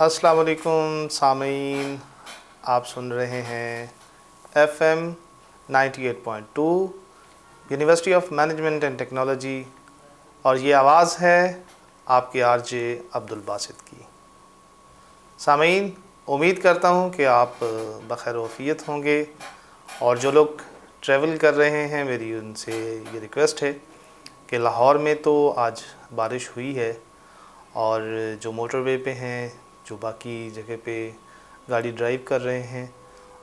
अस्सलाम वालेकुम सामीन, आप सुन रहे हैं FM 98.2 university of management and technology और ये आवाज़ है आपके आरजे अब्दुल बासित की। सामीन, उम्मीद करता हूँ कि आप बखैर वफ़ियत होंगे और जो लोग ट्रैवल कर रहे हैं मेरी उनसे ये रिक्वेस्ट है कि लाहौर में तो आज बारिश हुई है और जो मोटरवे पे हैं, जो बाकी जगह पे गाड़ी ड्राइव कर रहे हैं,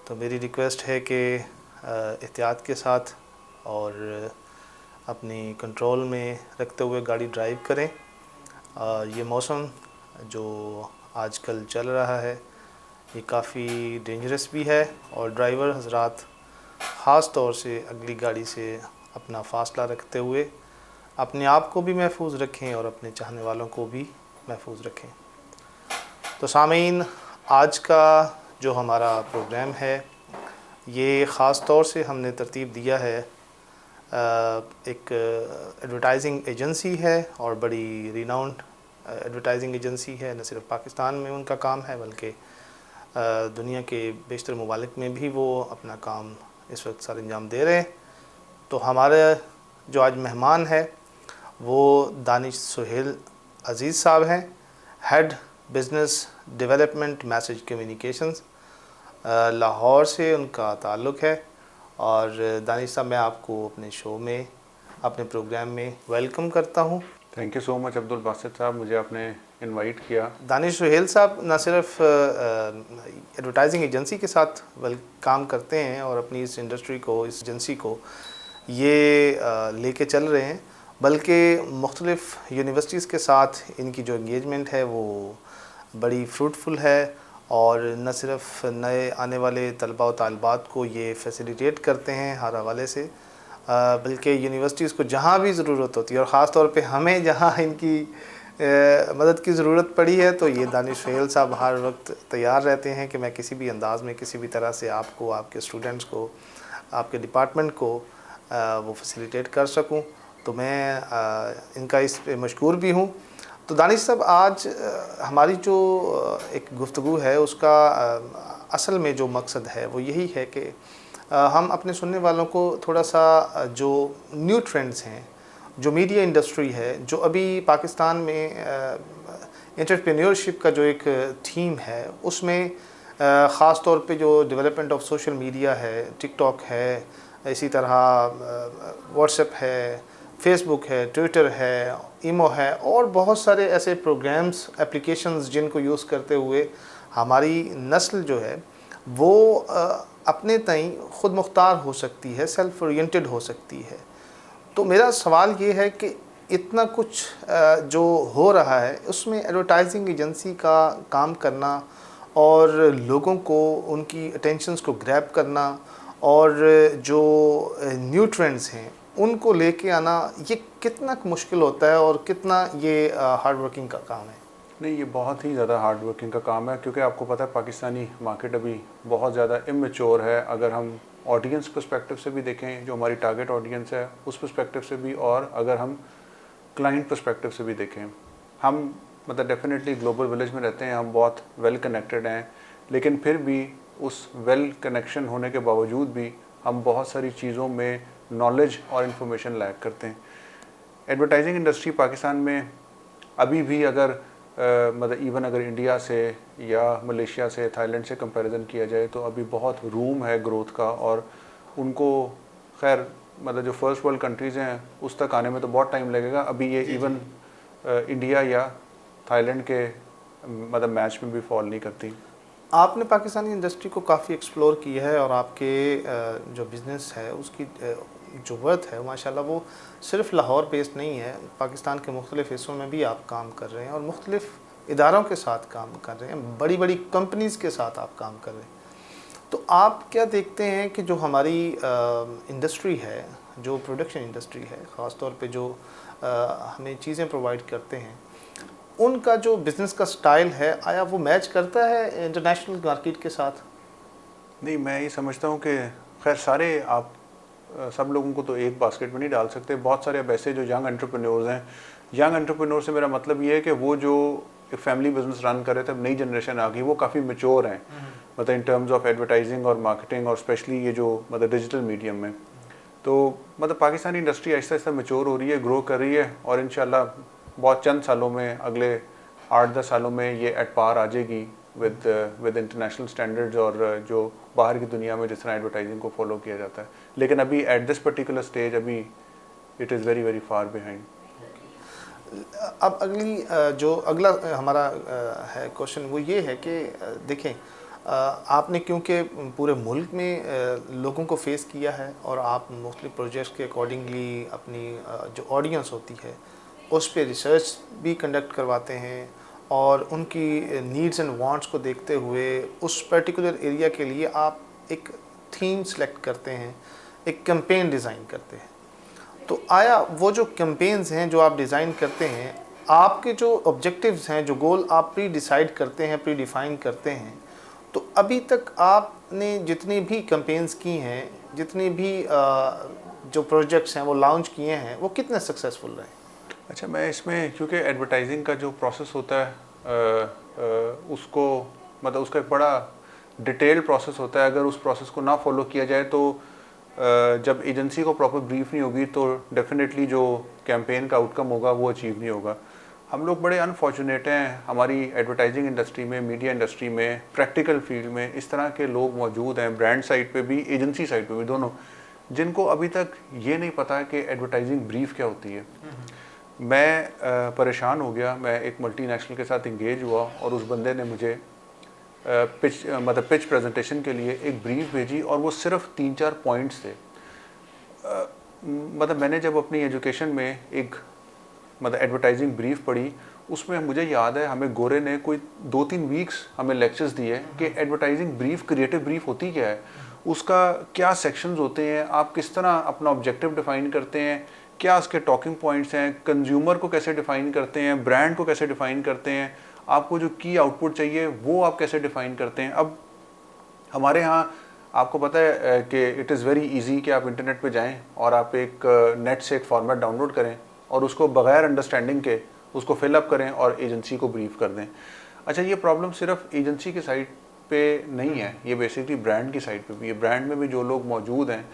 तो मेरी रिक्वेस्ट है कि एहतियात के साथ और अपनी कंट्रोल में रखते हुए गाड़ी ड्राइव करें। ये मौसम जो आजकल चल रहा है ये काफ़ी डेंजरस भी है और ड्राइवर हजरात ख़ास तौर से अगली गाड़ी से अपना फ़ासला रखते हुए अपने आप को भी महफूज रखें और अपने चाहने वालों को भी महफूज रखें। तो सामीन, आज का जो हमारा प्रोग्राम है ये ख़ास तौर से हमने तरतीब दिया है, एक एडवर्टाइजिंग एजेंसी है और बड़ी रिनाउंड एडवर्टाइजिंग एजेंसी है। न सिर्फ पाकिस्तान में उनका काम है बल्कि दुनिया के बेशतर ममालिक में भी वो अपना काम इस वक्त सर अंजाम दे रहे हैं। तो हमारे जो आज मेहमान है वो दानिश सुहेल अज़ीज़ साहब हैं, head business development message communications, Lahore से उनका ताल्लुक़ है। और दानिश साहब, मैं आपको अपने शो में, अपने प्रोग्राम में वेलकम करता हूँ। Thank you so much Abdul Basit साहब, मुझे आपने इनवाइट किया। दानिश सुहेल साहब न सिर्फ एडवर्टाइजिंग एजेंसी के साथ काम करते हैं और अपनी इस इंडस्ट्री को, इस एजेंसी को ये लेके चल रहे हैं, बल्कि मुख्तलिफ़ यूनिवर्सिटीज़ के साथ इनकी जो एंगेजमेंट है वो बड़ी फ्रूटफुल है और न सिर्फ नए आने वाले तलबा व तालिबात को ये फैसिलिटेट करते हैं हर हवाले से, बल्कि यूनिवर्सिटीज़ को जहाँ भी ज़रूरत होती है और ख़ास तौर पे हमें जहाँ इनकी मदद की ज़रूरत पड़ी है तो ये दानिश सुहेल साहब हर वक्त तैयार रहते हैं कि मैं किसी भी अंदाज़ में, किसी भी तरह से आपको, आपके स्टूडेंट्स को, आपके डिपार्टमेंट को वो फैसिलिटेट कर सकूं। तो मैं इनका इस पे मशकूर भी हूं। तो दानिश साहब, आज हमारी जो एक गुफ्तगू है उसका असल में जो मकसद है वो यही है कि हम अपने सुनने वालों को थोड़ा सा जो न्यू ट्रेंड्स हैं, जो मीडिया इंडस्ट्री है, जो अभी पाकिस्तान में एंटरप्रेन्योरशिप का जो एक थीम है उसमें ख़ास तौर पे जो डेवलपमेंट ऑफ सोशल मीडिया है, टिकटॉक है, इसी तरह व्हाट्सएप है, फेसबुक है, ट्विटर है, ईमो है और बहुत सारे ऐसे प्रोग्राम्स, एप्लीकेशंस जिनको यूज़ करते हुए हमारी नस्ल जो है वो अपने तई ख़ुद मुख्तार हो सकती है, सेल्फ ओरिएंटेड हो सकती है। तो मेरा सवाल ये है कि इतना कुछ जो हो रहा है उसमें एडवर्टाइजिंग एजेंसी का काम करना और लोगों को, उनकी अटेंशंस को ग्रैब करना और जो न्यू ट्रेंड्स हैं उनको लेके आना, ये कितना मुश्किल होता है और कितना ये हार्ड वर्किंग का काम है? नहीं, ये बहुत ही ज़्यादा हार्ड वर्किंग का काम है, क्योंकि आपको पता है पाकिस्तानी मार्केट अभी बहुत ज़्यादा इमेच्योर है। अगर हम ऑडियंस पर्सपेक्टिव से भी देखें, जो हमारी टारगेट ऑडियंस है उस पर्सपेक्टिव से भी, और अगर हम क्लाइंट पर्सपेक्टिव से भी देखें, हम मतलब डेफिनेटली ग्लोबल विलेज में रहते हैं, हम बहुत वेल कनेक्टेड हैं, लेकिन फिर भी उस वेल कनेक्शन होने के बावजूद भी हम बहुत सारी चीज़ों में नॉलेज और इन्फॉर्मेशन लैक करते हैं। एडवर्टाइजिंग इंडस्ट्री पाकिस्तान में अभी भी अगर मतलब इवन अगर इंडिया से या मलेशिया से, थाईलैंड से कंपैरिजन किया जाए तो अभी बहुत रूम है ग्रोथ का, और उनको खैर मतलब जो फर्स्ट वर्ल्ड कंट्रीज़ हैं उस तक आने में तो बहुत टाइम लगेगा। अभी ये इवन इंडिया या थाईलैंड के मतलब मैच में भी फॉल नहीं करती। आपने पाकिस्तानी इंडस्ट्री को काफ़ी एक्सप्लोर किया है और आपके जो बिज़नेस है उसकी जो वर्थ है माशाल्लाह वो सिर्फ लाहौर बेस्ड नहीं है, पाकिस्तान के मुख्तलिफ़ हिस्सों में भी आप काम कर रहे हैं और मुख्तलिफ़ इदारों के साथ काम कर रहे हैं, बड़ी बड़ी कंपनीज़ के साथ आप काम कर रहे हैं। तो आप क्या देखते हैं कि जो हमारी इंडस्ट्री है, जो प्रोडक्शन इंडस्ट्री है, ख़ास तौर पे जो हमें चीज़ें प्रोवाइड करते हैं, उनका जो बिज़नेस का स्टाइल है, आया वो मैच करता है इंटरनेशनल मार्केट के साथ? नहीं, मैं ये समझता हूँ कि खैर सारे आप सब लोगों को तो एक बास्केट में नहीं डाल सकते। बहुत सारे अब ऐसे जो यंग एंटरप्रेन्योर्स हैं, यंग एंटरप्रेन्योर से मेरा मतलब ये है कि वो जो एक फैमिली बिजनेस रन कर रहे थे, अब नई जनरेशन आ गई, वो काफ़ी मेच्योर हैं मतलब इन टर्म्स ऑफ एडवर्टाइजिंग और मार्केटिंग और स्पेशली ये जो मतलब डिजिटल मीडियम में। तो मतलब पाकिस्तानी इंडस्ट्री आहिस्ता आहिस्ता मेच्योर हो रही है, ग्रो कर रही है और इंशाल्लाह बहुत चंद सालों में, अगले 8-10 सालों में ये एट पार आ जाएगी विद इंटरनेशनल स्टैंडर्ड्स और जो बाहर की दुनिया में जिस तरह एडवर्टाइजिंग को फॉलो किया जाता है। लेकिन अभी एट दिस पर्टिकुलर स्टेज अभी it is very very far behind. अब जो अगला हमारा है क्वेश्चन वो ये है कि देखें, आपने क्योंकि पूरे मुल्क में लोगों को फेस किया है और आप मोस्टली प्रोजेक्ट्स के अकॉर्डिंगली अपनी जो ऑडियंस होती है उस पर रिसर्च भी कंडक्ट करवाते हैं और उनकी नीड्स एंड वांट्स को देखते हुए उस पर्टिकुलर एरिया के लिए आप एक थीम सेलेक्ट करते हैं, एक कैंपेन डिज़ाइन करते हैं। तो आया वो जो कैंपेन्स हैं जो आप डिज़ाइन करते हैं, आपके जो ऑब्जेक्टिव्स हैं, जो गोल आप प्री डिसाइड करते हैं, प्री डिफाइन करते हैं, तो अभी तक आपने जितनी भी कैंपेन्स की हैं, जितनी भी जो प्रोजेक्ट्स हैं वो लॉन्च किए हैं, वो कितने सक्सेसफुल रहे? अच्छा, मैं इसमें क्योंकि एडवर्टाइजिंग का जो प्रोसेस होता है उसको मतलब उसका एक बड़ा डिटेल्ड प्रोसेस होता है। अगर उस प्रोसेस को ना फॉलो किया जाए तो जब एजेंसी को प्रॉपर ब्रीफ नहीं होगी तो डेफिनेटली जो कैंपेन का आउटकम होगा वो अचीव नहीं होगा। हम लोग बड़े अनफॉर्चुनेट हैं, हमारी एडवर्टाइजिंग इंडस्ट्री में, मीडिया इंडस्ट्री में, प्रैक्टिकल फील्ड में इस तरह के लोग मौजूद हैं, ब्रांड साइड पे भी, एजेंसी साइड पे भी, दोनों, जिनको अभी तक ये नहीं पता कि एडवर्टाइजिंग ब्रीफ क्या होती है। मैं परेशान हो गया, मैं एक मल्टीनेशनल के साथ इंगेज हुआ और उस बंदे ने मुझे पिच प्रेजेंटेशन के लिए एक ब्रीफ भेजी और वो सिर्फ 3-4 पॉइंट्स थे। मतलब मैंने जब अपनी एजुकेशन में एक एडवर्टाइजिंग ब्रीफ पढ़ी, उसमें मुझे याद है हमें गोरे ने कोई 2-3 वीक्स हमें लेक्चर्स दिए कि एडवर्टाइजिंग ब्रीफ, क्रिएटिव ब्रीफ होती क्या है, उसका क्या सेक्शंस होते हैं, आप किस तरह अपना ऑब्जेक्टिव डिफाइन करते हैं, क्या उसके टॉकिंग पॉइंट्स हैं, कंज्यूमर को कैसे डिफाइन करते हैं, ब्रांड को कैसे डिफाइन करते हैं, आपको जो की आउटपुट चाहिए वो आप कैसे डिफाइन करते हैं। अब हमारे यहाँ आपको पता है कि इट इज़ वेरी इजी कि आप इंटरनेट पे जाएं और आप एक नेट से एक फॉर्मेट डाउनलोड करें और उसको बगैर अंडरस्टैंडिंग के उसको फिलअप करें और एजेंसी को ब्रीफ कर दें। अच्छा, ये प्रॉब्लम सिर्फ एजेंसी की साइड पे नहीं है, ये बेसिकली ब्रांड की साइड पे भी है। ब्रांड में भी जो लोग मौजूद हैं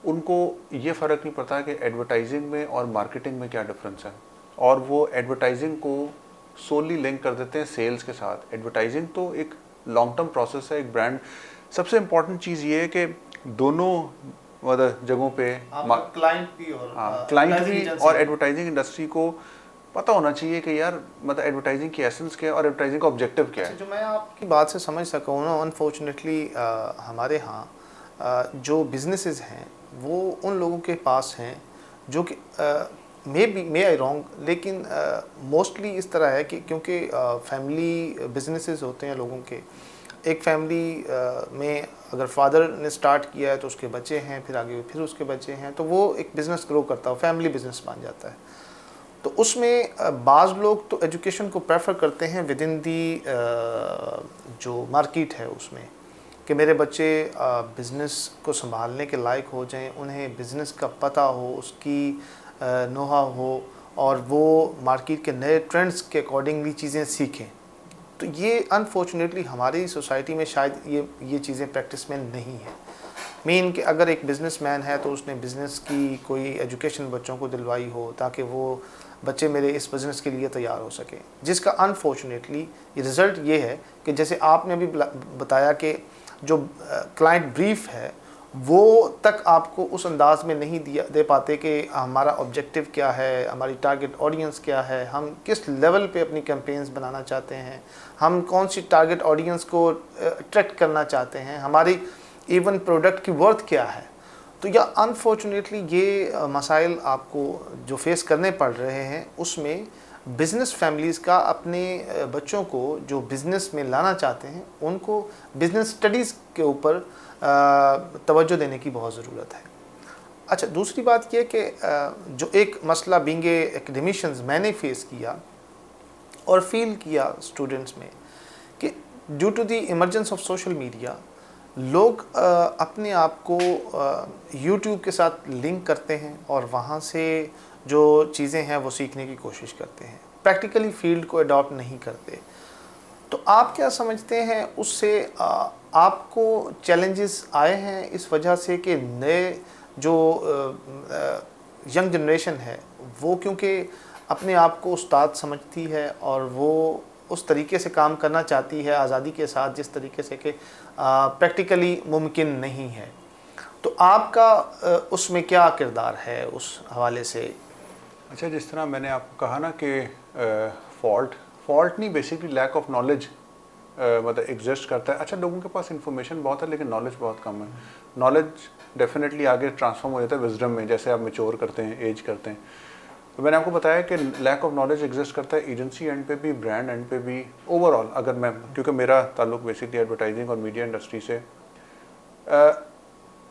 उनको ये फ़र्क नहीं पड़ता कि एडवर्टाइजिंग में और मार्केटिंग में क्या डिफरेंस है, और वो एडवर्टाइजिंग को सोली लिंक कर देते हैं सेल्स के साथ। एडवर्टाइजिंग तो एक लॉन्ग टर्म प्रोसेस है। एक ब्रांड, सबसे इम्पॉर्टेंट चीज़ ये है कि दोनों मतलब जगहों पे क्लाइंट भी और क्लाइंट भी और एडवर्टाइजिंग इंडस्ट्री को पता होना चाहिए कि यार मतलब एडवर्टाइजिंग की एसेंस क्या है और एडवर्टाइजिंग का ऑब्जेक्टिव क्या है। जो मैं आपकी बात से समझ सका हूँ ना, अनफॉर्चुनेटली हमारे यहाँ जो बिजनेसेस हैं वो उन लोगों के पास हैं जो कि मे आई रॉन्ग, लेकिन मोस्टली इस तरह है कि क्योंकि फैमिली बिजनेसेस होते हैं लोगों के, एक फैमिली में अगर फादर ने स्टार्ट किया है तो उसके बच्चे हैं, फिर आगे फिर उसके बच्चे हैं, तो वो एक बिज़नेस ग्रो करता है, फैमिली बिजनेस बन जाता है। तो उसमें बाज़ लोग तो एजुकेशन को प्रेफर करते हैं विद इन दी जो मार्केट है उसमें, कि मेरे बच्चे बिज़नेस को संभालने के लायक हो जाएं, उन्हें बिज़नेस का पता हो, उसकी नोहा हो और वो मार्केट के नए ट्रेंड्स के अकॉर्डिंगली चीज़ें सीखें। तो ये अनफॉर्चुनेटली हमारी सोसाइटी में शायद ये चीज़ें प्रैक्टिस में नहीं है। मीन कि अगर एक बिज़नेसमैन है तो उसने बिज़नेस की कोई एजुकेशन बच्चों को दिलवाई हो ताकि वो बच्चे मेरे इस बिज़नेस के लिए तैयार हो सकें, जिसका अनफॉर्चुनेटली रिज़ल्ट ये है कि जैसे आपने अभी बताया कि जो क्लाइंट ब्रीफ है वो तक आपको उस अंदाज में नहीं दे पाते कि हमारा ऑब्जेक्टिव क्या है, हमारी टारगेट ऑडियंस क्या है, हम किस लेवल पे अपनी कैंपेन्स बनाना चाहते हैं, हम कौन सी टारगेट ऑडियंस को अट्रैक्ट करना चाहते हैं, हमारी इवन प्रोडक्ट की वर्थ क्या है। तो या अनफॉर्चुनेटली ये मसाइल आपको जो फेस करने पड़ रहे हैं उसमें बिज़नेस फैमिलीज़ का अपने बच्चों को जो बिज़नेस में लाना चाहते हैं उनको बिज़नेस स्टडीज़ के ऊपर तवज्जो देने की बहुत ज़रूरत है। अच्छा, दूसरी बात यह कि जो एक मसला बीइंग एकेडमिशियंस मैंने फेस किया और फील किया स्टूडेंट्स में कि due to the emergence of social media लोग अपने आप को यूट्यूब के साथ लिंक करते हैं और वहाँ से जो चीज़ें हैं वो सीखने की कोशिश करते हैं, प्रैक्टिकली फील्ड को अडॉप्ट नहीं करते। तो आप क्या समझते हैं उससे आपको चैलेंजेस आए हैं इस वजह से कि नए जो यंग जनरेशन है वो क्योंकि अपने आप को उस्ताद समझती है और वो उस तरीके से काम करना चाहती है आज़ादी के साथ जिस तरीके से कि प्रैक्टिकली मुमकिन नहीं है, तो आपका उसमें क्या किरदार है उस हवाले से? अच्छा, जिस तरह मैंने आपको कहा ना कि फॉल्ट नहीं, बेसिकली लैक ऑफ नॉलेज मतलब एग्जिस्ट करता है। अच्छा, लोगों के पास इंफॉर्मेशन बहुत है लेकिन नॉलेज बहुत कम है। नॉलेज डेफिनेटली आगे ट्रांसफॉर्म हो जाता है विजडम में, जैसे आप मैच्योर करते हैं, एज करते हैं। तो मैंने आपको बताया कि लैक ऑफ नॉलेज एग्जिस्ट करता है एजेंसी एंड पे भी, ब्रांड एंड पे भी, ओवरऑल। अगर मैं, क्योंकि मेरा ताल्लुक बेसिकली एडवर्टाइजिंग और मीडिया इंडस्ट्री से,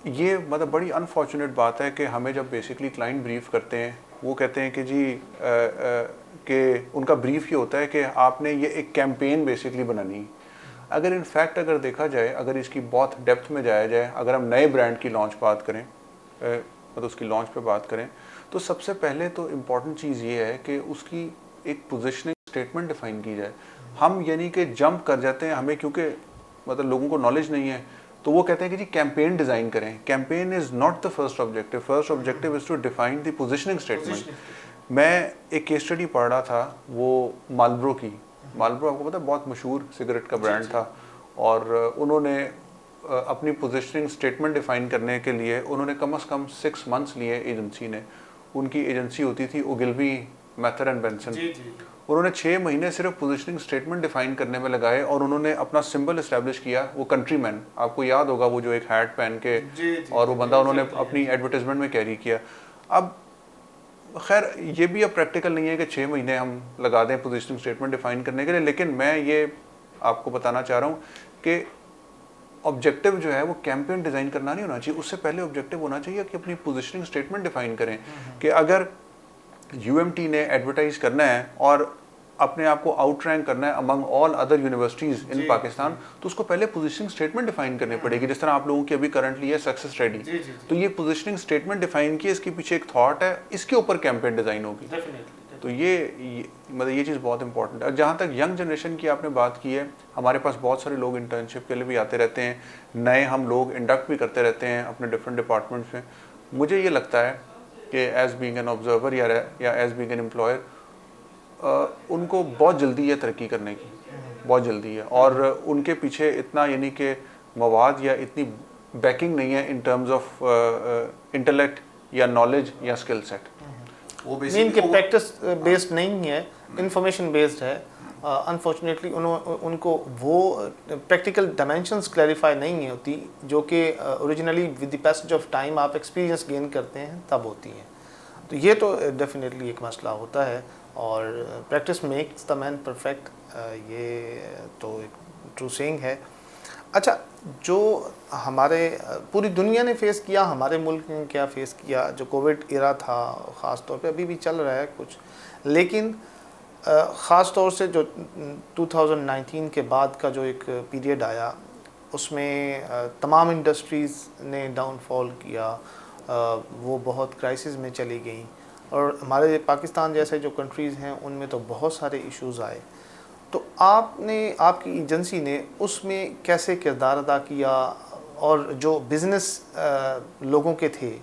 ये मतलब बड़ी अनफॉर्चुनेट बात है कि हमें जब बेसिकली क्लाइंट ब्रीफ करते हैं, वो कहते हैं कि जी कि उनका ब्रीफ ये होता है कि आपने ये एक कैंपेन बेसिकली बनानी है। अगर इनफैक्ट अगर देखा जाए, अगर इसकी बहुत डेप्थ में जाया जाए, अगर हम नए ब्रांड की लॉन्च बात करें, मतलब उसकी लॉन्च पे बात करें, तो सबसे पहले तो इम्पॉर्टेंट चीज़ ये है कि उसकी एक पोजिशनिंग स्टेटमेंट डिफाइन की जाए। हम यानी कि जंप कर जाते हैं, हमें क्योंकि मतलब लोगों को नॉलेज नहीं है, तो वो कहते हैं कि जी कैंपेन डिज़ाइन करें। Campaign is not the first objective, first objective is to define the positioning statement. मैं एक केस स्टडी पढ़ रहा था, वो मालब्रो की। मालब्रो आपको पता है बहुत मशहूर सिगरेट का ब्रांड था, और उन्होंने अपनी पोजिशनिंग स्टेटमेंट डिफाइन करने के लिए उन्होंने कम से कम 6 मंथ्स लिए एजेंसी ने। उनकी एजेंसी होती थी ओगिल्वी, मैथर एंड बेंसन। उन्होंने 6 महीने सिर्फ पोजिशनिंग स्टेटमेंट डिफाइन करने में लगाए, और उन्होंने अपना सिंबल इस्टेब्लिश किया। वो कंट्रीमैन, आपको याद होगा, वो जो एक हैट पहन के, और वो बंदा उन्होंने अपनी एडवर्टाइजमेंट में कैरी किया। अब खैर ये भी अब प्रैक्टिकल नहीं है कि 6 महीने हम लगा दें पोजिशनिंग स्टेटमेंट डिफाइन करने के लिए, लेकिन मैं ये आपको बताना चाह रहा हूँ कि ऑब्जेक्टिव जो है वो कैंपेन डिज़ाइन करना नहीं होना चाहिए। उससे पहले ऑब्जेक्टिव होना चाहिए कि अपनी पोजिशनिंग स्टेटमेंट डिफाइन करें कि अगर यूएमटी ने एडवर्टाइज करना है और अपने आप को आउट रैंक करना है अमंग ऑल अदर यूनिवर्सिटीज़ इन पाकिस्तान, तो उसको पहले पोजिशनिंग स्टेटमेंट डिफाइन करनी पड़ेगी। जिस तरह आप लोगों की अभी करंटली है सक्सेस रेडी, तो ये पोजिशनिंग स्टेटमेंट डिफाइन की, इसके पीछे एक थॉट है, इसके ऊपर कैंपेन डिज़ाइन होगी। तो ये मतलब ये चीज़ बहुत इंपॉर्टेंट है। जहाँ तक यंग जनरेशन की आपने बात की है, हमारे पास बहुत सारे लोग इंटर्नशिप के लिए भी आते रहते हैं, नए हम लोग इंडक्ट भी करते रहते हैं अपने डिफरेंट डिपार्टमेंट्स में। मुझे ये लगता है कि एज बीइंग एन ऑब्जर्वर या एज बीइंग एन एम्प्लॉयर, उनको बहुत जल्दी है तरक्की करने की, बहुत जल्दी है, और उनके पीछे इतना यानी कि मवाद या इतनी बैकिंग नहीं है इन टर्म्स ऑफ इंटेलेक्ट या नॉलेज या स्किल सेट। वो बेसिकली प्रैक्टिस बेस्ड नहीं है, इंफॉर्मेशन बेस्ड है। अनफॉर्चुनेटली उनको वो प्रैक्टिकल डायमेंशंस क्लैरिफाई नहीं होती जो कि originally with the passage of time आप एक्सपीरियंस गेन करते हैं तब होती हैं। तो ये तो डेफिनेटली एक मसला होता है, और practice makes the man perfect, ये तो एक ट्रू सेइंग है। अच्छा, जो हमारे पूरी दुनिया ने फेस किया, हमारे मुल्क ने क्या फेस किया, जो कोविड एरा था ख़ास तौर पे, अभी भी चल रहा है कुछ, लेकिन ख़ास तौर से जो 2019 के बाद का जो एक पीरियड आया, उसमें तमाम इंडस्ट्रीज़ ने डाउनफॉल किया, वो बहुत क्राइसिस में चली गई, और हमारे पाकिस्तान जैसे जो कंट्रीज़ हैं उनमें तो बहुत सारे इश्यूज़ आए। तो आपने, आपकी एजेंसी ने उसमें कैसे किरदार अदा किया, और जो बिज़नेस लोगों के थे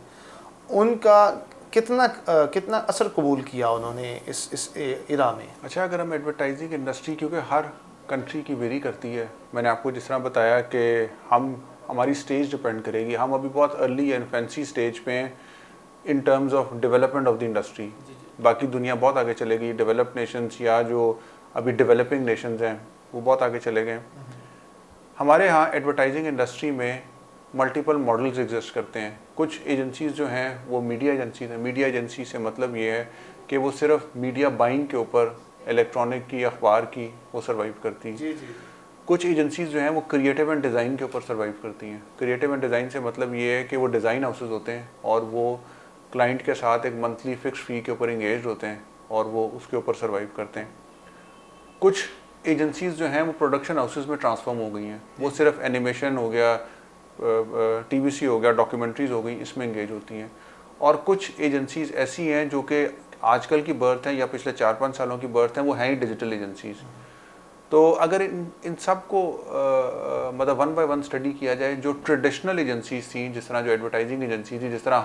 उनका कितना असर कबूल किया उन्होंने इस इरा में? अच्छा, अगर हम एडवर्टाइजिंग इंडस्ट्री, क्योंकि हर कंट्री की वेरी करती है, मैंने आपको जिस तरह बताया कि हमारी स्टेज डिपेंड करेगी। हम अभी बहुत अर्ली एंड फैंसी स्टेज पे हैं इन terms of development of the industry. बाकी दुनिया बहुत आगे चलेगी, डेवलप्ड नेशंस या जो अभी डेवलपिंग नेशंस हैं वो बहुत आगे चले गए। हमारे यहाँ एडवर्टाइजिंग इंडस्ट्री में मल्टीपल मॉडल्स एग्जिस्ट करते हैं। कुछ एजेंसीज़ जो हैं वो मीडिया एजेंसीज हैं। मीडिया एजेंसी से मतलब ये है कि वो सिर्फ मीडिया बाइंग के ऊपर, इलेक्ट्रॉनिक की, अखबार की, वो सर्वाइव करती हैं। कुछ एजेंसीज़ जो हैं वो क्रिएटिव एंड डिज़ाइन के ऊपर सर्वाइव करती हैं। क्रिएटिव एंड डिज़ाइन से मतलब ये है कि वो डिज़ाइन हाउसेज होते हैं और वो क्लाइंट के साथ एक मंथली फिक्स फ़ी के ऊपर इंगेज होते हैं और वो उसके ऊपर सर्वाइव करते हैं। कुछ एजेंसीज़ जो हैं वो प्रोडक्शन हाउसेस में ट्रांसफॉर्म हो गई हैं। वो सिर्फ एनिमेशन हो गया, टीवीसी हो गया, डॉक्यूमेंट्रीज़ हो गई, इसमें इंगेज होती हैं। और कुछ एजेंसीज ऐसी हैं जो कि आजकल की बर्थ हैं या पिछले 4-5 सालों की बर्थ हैं, वो हैं ही डिजिटल एजेंसीज। तो अगर इन सब को मतलब वन बाय वन स्टडी किया जाए, जो ट्रेडिशनल एजेंसीज थी, जिस तरह जो एडवर्टाइजिंग एजेंसी थी, जिस तरह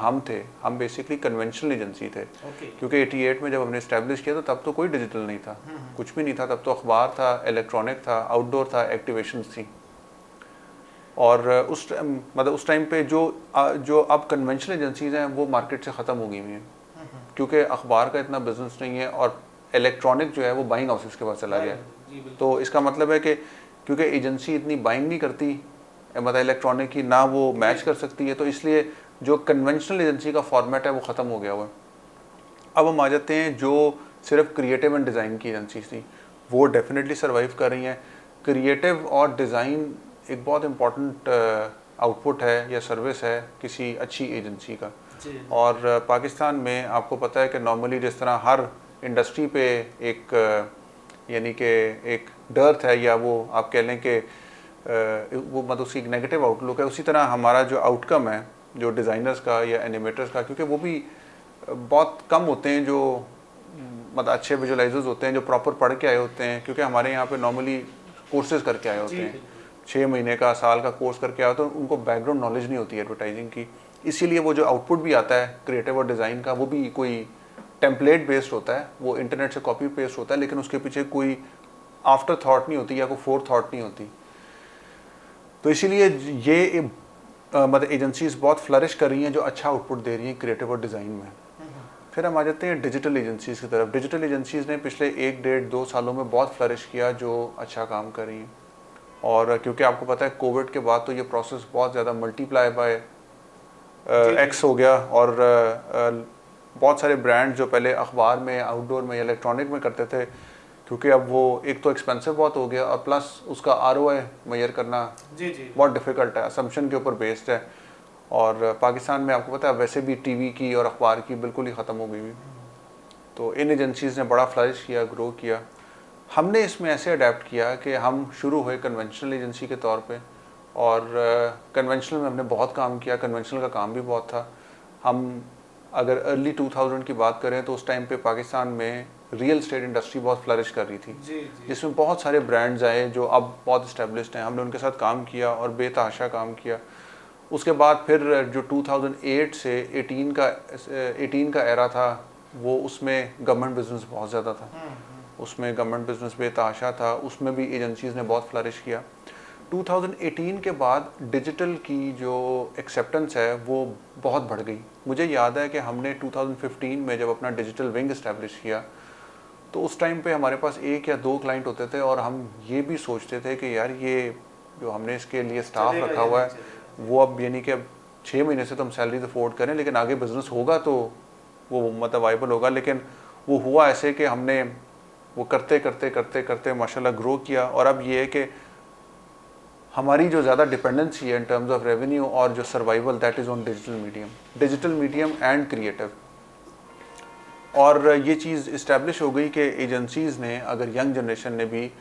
हम बेसिकली कन्वेंशनल एजेंसी थे। क्योंकि 88 में जब हमने इस्टेब्लिश किया तो तब तो कोई डिजिटल नहीं था, कुछ भी नहीं था, तब तो अखबार था, इलेक्ट्रॉनिक था, आउटडोर था, एक्टिवेशंस थी। और उस टाइम पे जो अब कन्वेंशनल एजेंसीज हैं वो मार्केट से ख़त्म हो गई हुई हैं, क्योंकि अखबार का इतना बिजनेस नहीं है और इलेक्ट्रॉनिक जो है वो बाइंग हाउसेस के पास चला गया। तो इसका मतलब है कि क्योंकि एजेंसी इतनी बाइंग नहीं करती, मतलब इलेक्ट्रॉनिक की ना वो मैच कर सकती है, तो इसलिए जो कन्वेंशनल एजेंसी का फॉर्मेट है वो ख़त्म हो गया हुआ है। अब हम आ जाते हैं जो सिर्फ क्रिएटिव एंड डिज़ाइन की एजेंसीज थी, वो डेफिनेटली सर्वाइव कर रही हैं। क्रिएटिव और डिज़ाइन एक बहुत इम्पॉर्टेंट आउटपुट है या सर्विस है किसी अच्छी एजेंसी का। और पाकिस्तान में आपको पता है कि नॉर्मली जिस तरह हर इंडस्ट्री पे एक यानी कि एक डर्थ है, या वो आप कह लें कि वो मतलब उसकी एक नेगेटिव आउटलुक है, उसी तरह हमारा जो आउटकम है जो डिज़ाइनर्स का या एनिमेटर्स का, क्योंकि वो भी बहुत कम होते हैं जो मतलब अच्छे विजुअलाइजर्स होते हैं जो प्रॉपर पढ़ के आए होते हैं, क्योंकि हमारे यहाँ पे नॉर्मली कोर्सेज करके आए होते हैं, 6 महीने का, साल का कोर्स करके आए होते हैं, उनको बैकग्राउंड नॉलेज नहीं होती है एडवर्टाइजिंग की। इसीलिए वो जो आउटपुट भी आता है क्रिएटिव और डिज़ाइन का, वो भी कोई टेम्पलेट बेस्ड होता है, वो इंटरनेट से कॉपी पेस्ट होता है, लेकिन उसके पीछे कोई आफ्टर थॉट नहीं होती या कोई फोर थॉट नहीं होती। तो इसीलिए ये मतलब एजेंसीज बहुत फ्लरिश कर रही हैं जो अच्छा आउटपुट दे रही हैं क्रिएटिव और डिज़ाइन में। फिर हम आ जाते हैं डिजिटल एजेंसीज़ की तरफ। डिजिटल एजेंसीज़ ने पिछले 1-1.5-2 सालों में बहुत फ्लरिश किया, जो अच्छा काम कर रही हैं। और क्योंकि आपको पता है कोविड के बाद तो ये प्रोसेस बहुत ज़्यादा मल्टीप्लाई बाय एक्स हो गया, और बहुत सारे ब्रांड जो पहले अखबार में, आउटडोर में, इलेक्ट्रॉनिक में करते थे, क्योंकि अब वो एक तो एक्सपेंसिव बहुत हो गया और प्लस उसका ROI मेजर करना बहुत डिफ़िकल्ट है, असम्पशन के ऊपर बेस्ड है। और पाकिस्तान में आपको पता है वैसे भी टीवी की और अखबार की बिल्कुल ही ख़त्म हो गई हुई। तो इन एजेंसीज़ ने बड़ा फ्लरिश किया, ग्रो किया। हमने इसमें ऐसे अडेप्ट किया कि हम शुरू हुए कन्वेंशनल एजेंसी के तौर पे, और कन्वेंशनल में हमने बहुत काम किया, कन्वेंशनल का काम भी बहुत था। हम अगर अर्ली 2000 की बात करें तो उस टाइम पे पाकिस्तान में रियल एस्टेट इंडस्ट्री बहुत फ्लरिश कर रही थी, जिसमें बहुत सारे ब्रांड्स आए जो अब बहुत इस्टेब्लिश्ड हैं। हमने उनके साथ काम किया और बेतहाशा काम किया। उसके बाद फिर जो 2008 से 18 का एरा था, वो उसमें गवर्नमेंट बिजनेस बहुत ज़्यादा था, उसमें गवर्नमेंट बिजनेस बेतहाशा था, उसमें भी एजेंसीज़ ने बहुत फ्लरिश किया। 2018 के बाद डिजिटल की जो एक्सेप्टेंस है वो बहुत बढ़ गई। मुझे याद है कि हमने 2015 में जब अपना डिजिटल विंग इस्टेब्लिश किया, तो उस टाइम पे हमारे पास 1 या 2 क्लाइंट होते थे, और हम ये भी सोचते थे कि यार ये जो हमने इसके लिए स्टाफ रखा हुआ है वो अब यानी कि अब 6 महीने से तो हम सैलरीज अफोर्ड करें, लेकिन आगे बिजनेस होगा तो वो मतलब वाइबल होगा। लेकिन वो हुआ ऐसे कि हमने वो करते करते करते करते माशाल्लाह ग्रो किया, और अब ये है कि हमारी जो ज़्यादा डिपेंडेंसी है इन टर्म्स ऑफ रेवेन्यू और जो survival, that is on digital medium and creative. और ये चीज़ इस्टेब्लिश हो गई कि एजेंसीज़ ने, अगर यंग जनरेशन ने भी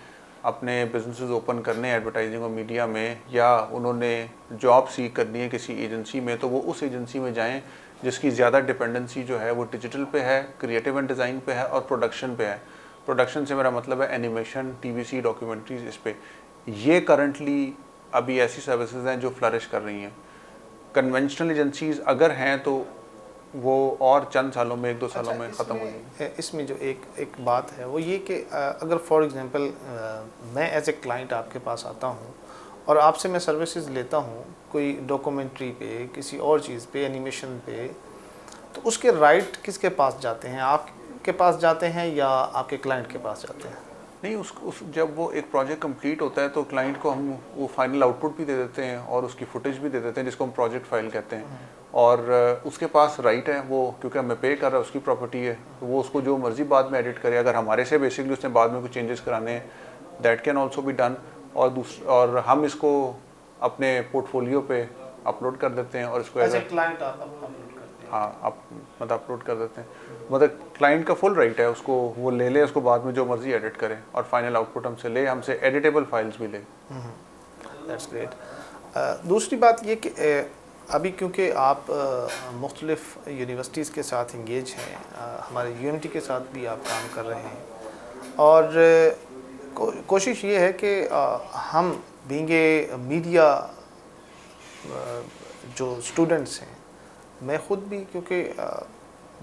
अपने बिजनेसेस ओपन करने हैं एडवर्टाइजिंग और मीडिया में, या उन्होंने जॉब सीख करनी है किसी एजेंसी में, तो वो उस एजेंसी में जाएं जिसकी ज़्यादा डिपेंडेंसी जो है वो डिजिटल पे है, क्रिएटिव एंड डिज़ाइन पे है और प्रोडक्शन पे है। प्रोडक्शन से मेरा मतलब है एनिमेशन, TVC, डॉक्यूमेंट्रीज, इस पे ये करंटली अभी ऐसी सर्विसेज हैं जो फ्लरिश कर रही हैं। कन्वेंशनल एजेंसीज अगर हैं तो वो और चंद सालों में, 1-2 सालों में ख़त्म हो जाएंगी। इसमें जो एक बात है वो ये कि अगर फॉर एग्जांपल मैं एज ए क्लाइंट आपके पास आता हूँ और आपसे मैं सर्विसेज लेता हूँ कोई डॉक्यूमेंट्री पे, किसी और चीज़ पे, एनिमेशन पे, तो उसके राइट किसके पास जाते हैं? आपके पास जाते हैं या आपके क्लाइंट के पास जाते हैं? नहीं, जब वो एक प्रोजेक्ट कंप्लीट होता है तो क्लाइंट को हम वो फाइनल आउटपुट भी दे देते हैं और उसकी फुटेज भी दे देते हैं, जिसको हम प्रोजेक्ट फाइल कहते हैं। और उसके पास राइट है वो, क्योंकि हमें पे कर रहा है, उसकी प्रॉपर्टी है, तो वो उसको जो मर्जी बाद में एडिट करे। अगर हमारे से बेसिकली उसने बाद में कुछ चेंजेस कराने हैं, that can also be done. और हम इसको अपने पोर्टफोलियो पे अपलोड कर देते हैं और इसको एज ए क्लाइंट आप अपलोड करते हैं? हाँ, आप मतलब अपलोड कर देते हैं। मतलब क्लाइंट का फुल राइट है, उसको वो ले ले, उसको बाद में जो मर्जी एडिट करे और फाइनल आउटपुट हमसे ले, हमसे एडिटेबल फाइल्स भी ले। That's great. दूसरी बात ये कि अभी क्योंकि आप मुख्तलिफ़ यूनिवर्सिटीज़ के साथ इंगेज हैं, हमारे यूएमटी के साथ भी आप काम कर रहे हैं, और कोशिश ये है कि हम बीइंग ए मीडिया जो स्टूडेंट्स हैं, मैं ख़ुद भी क्योंकि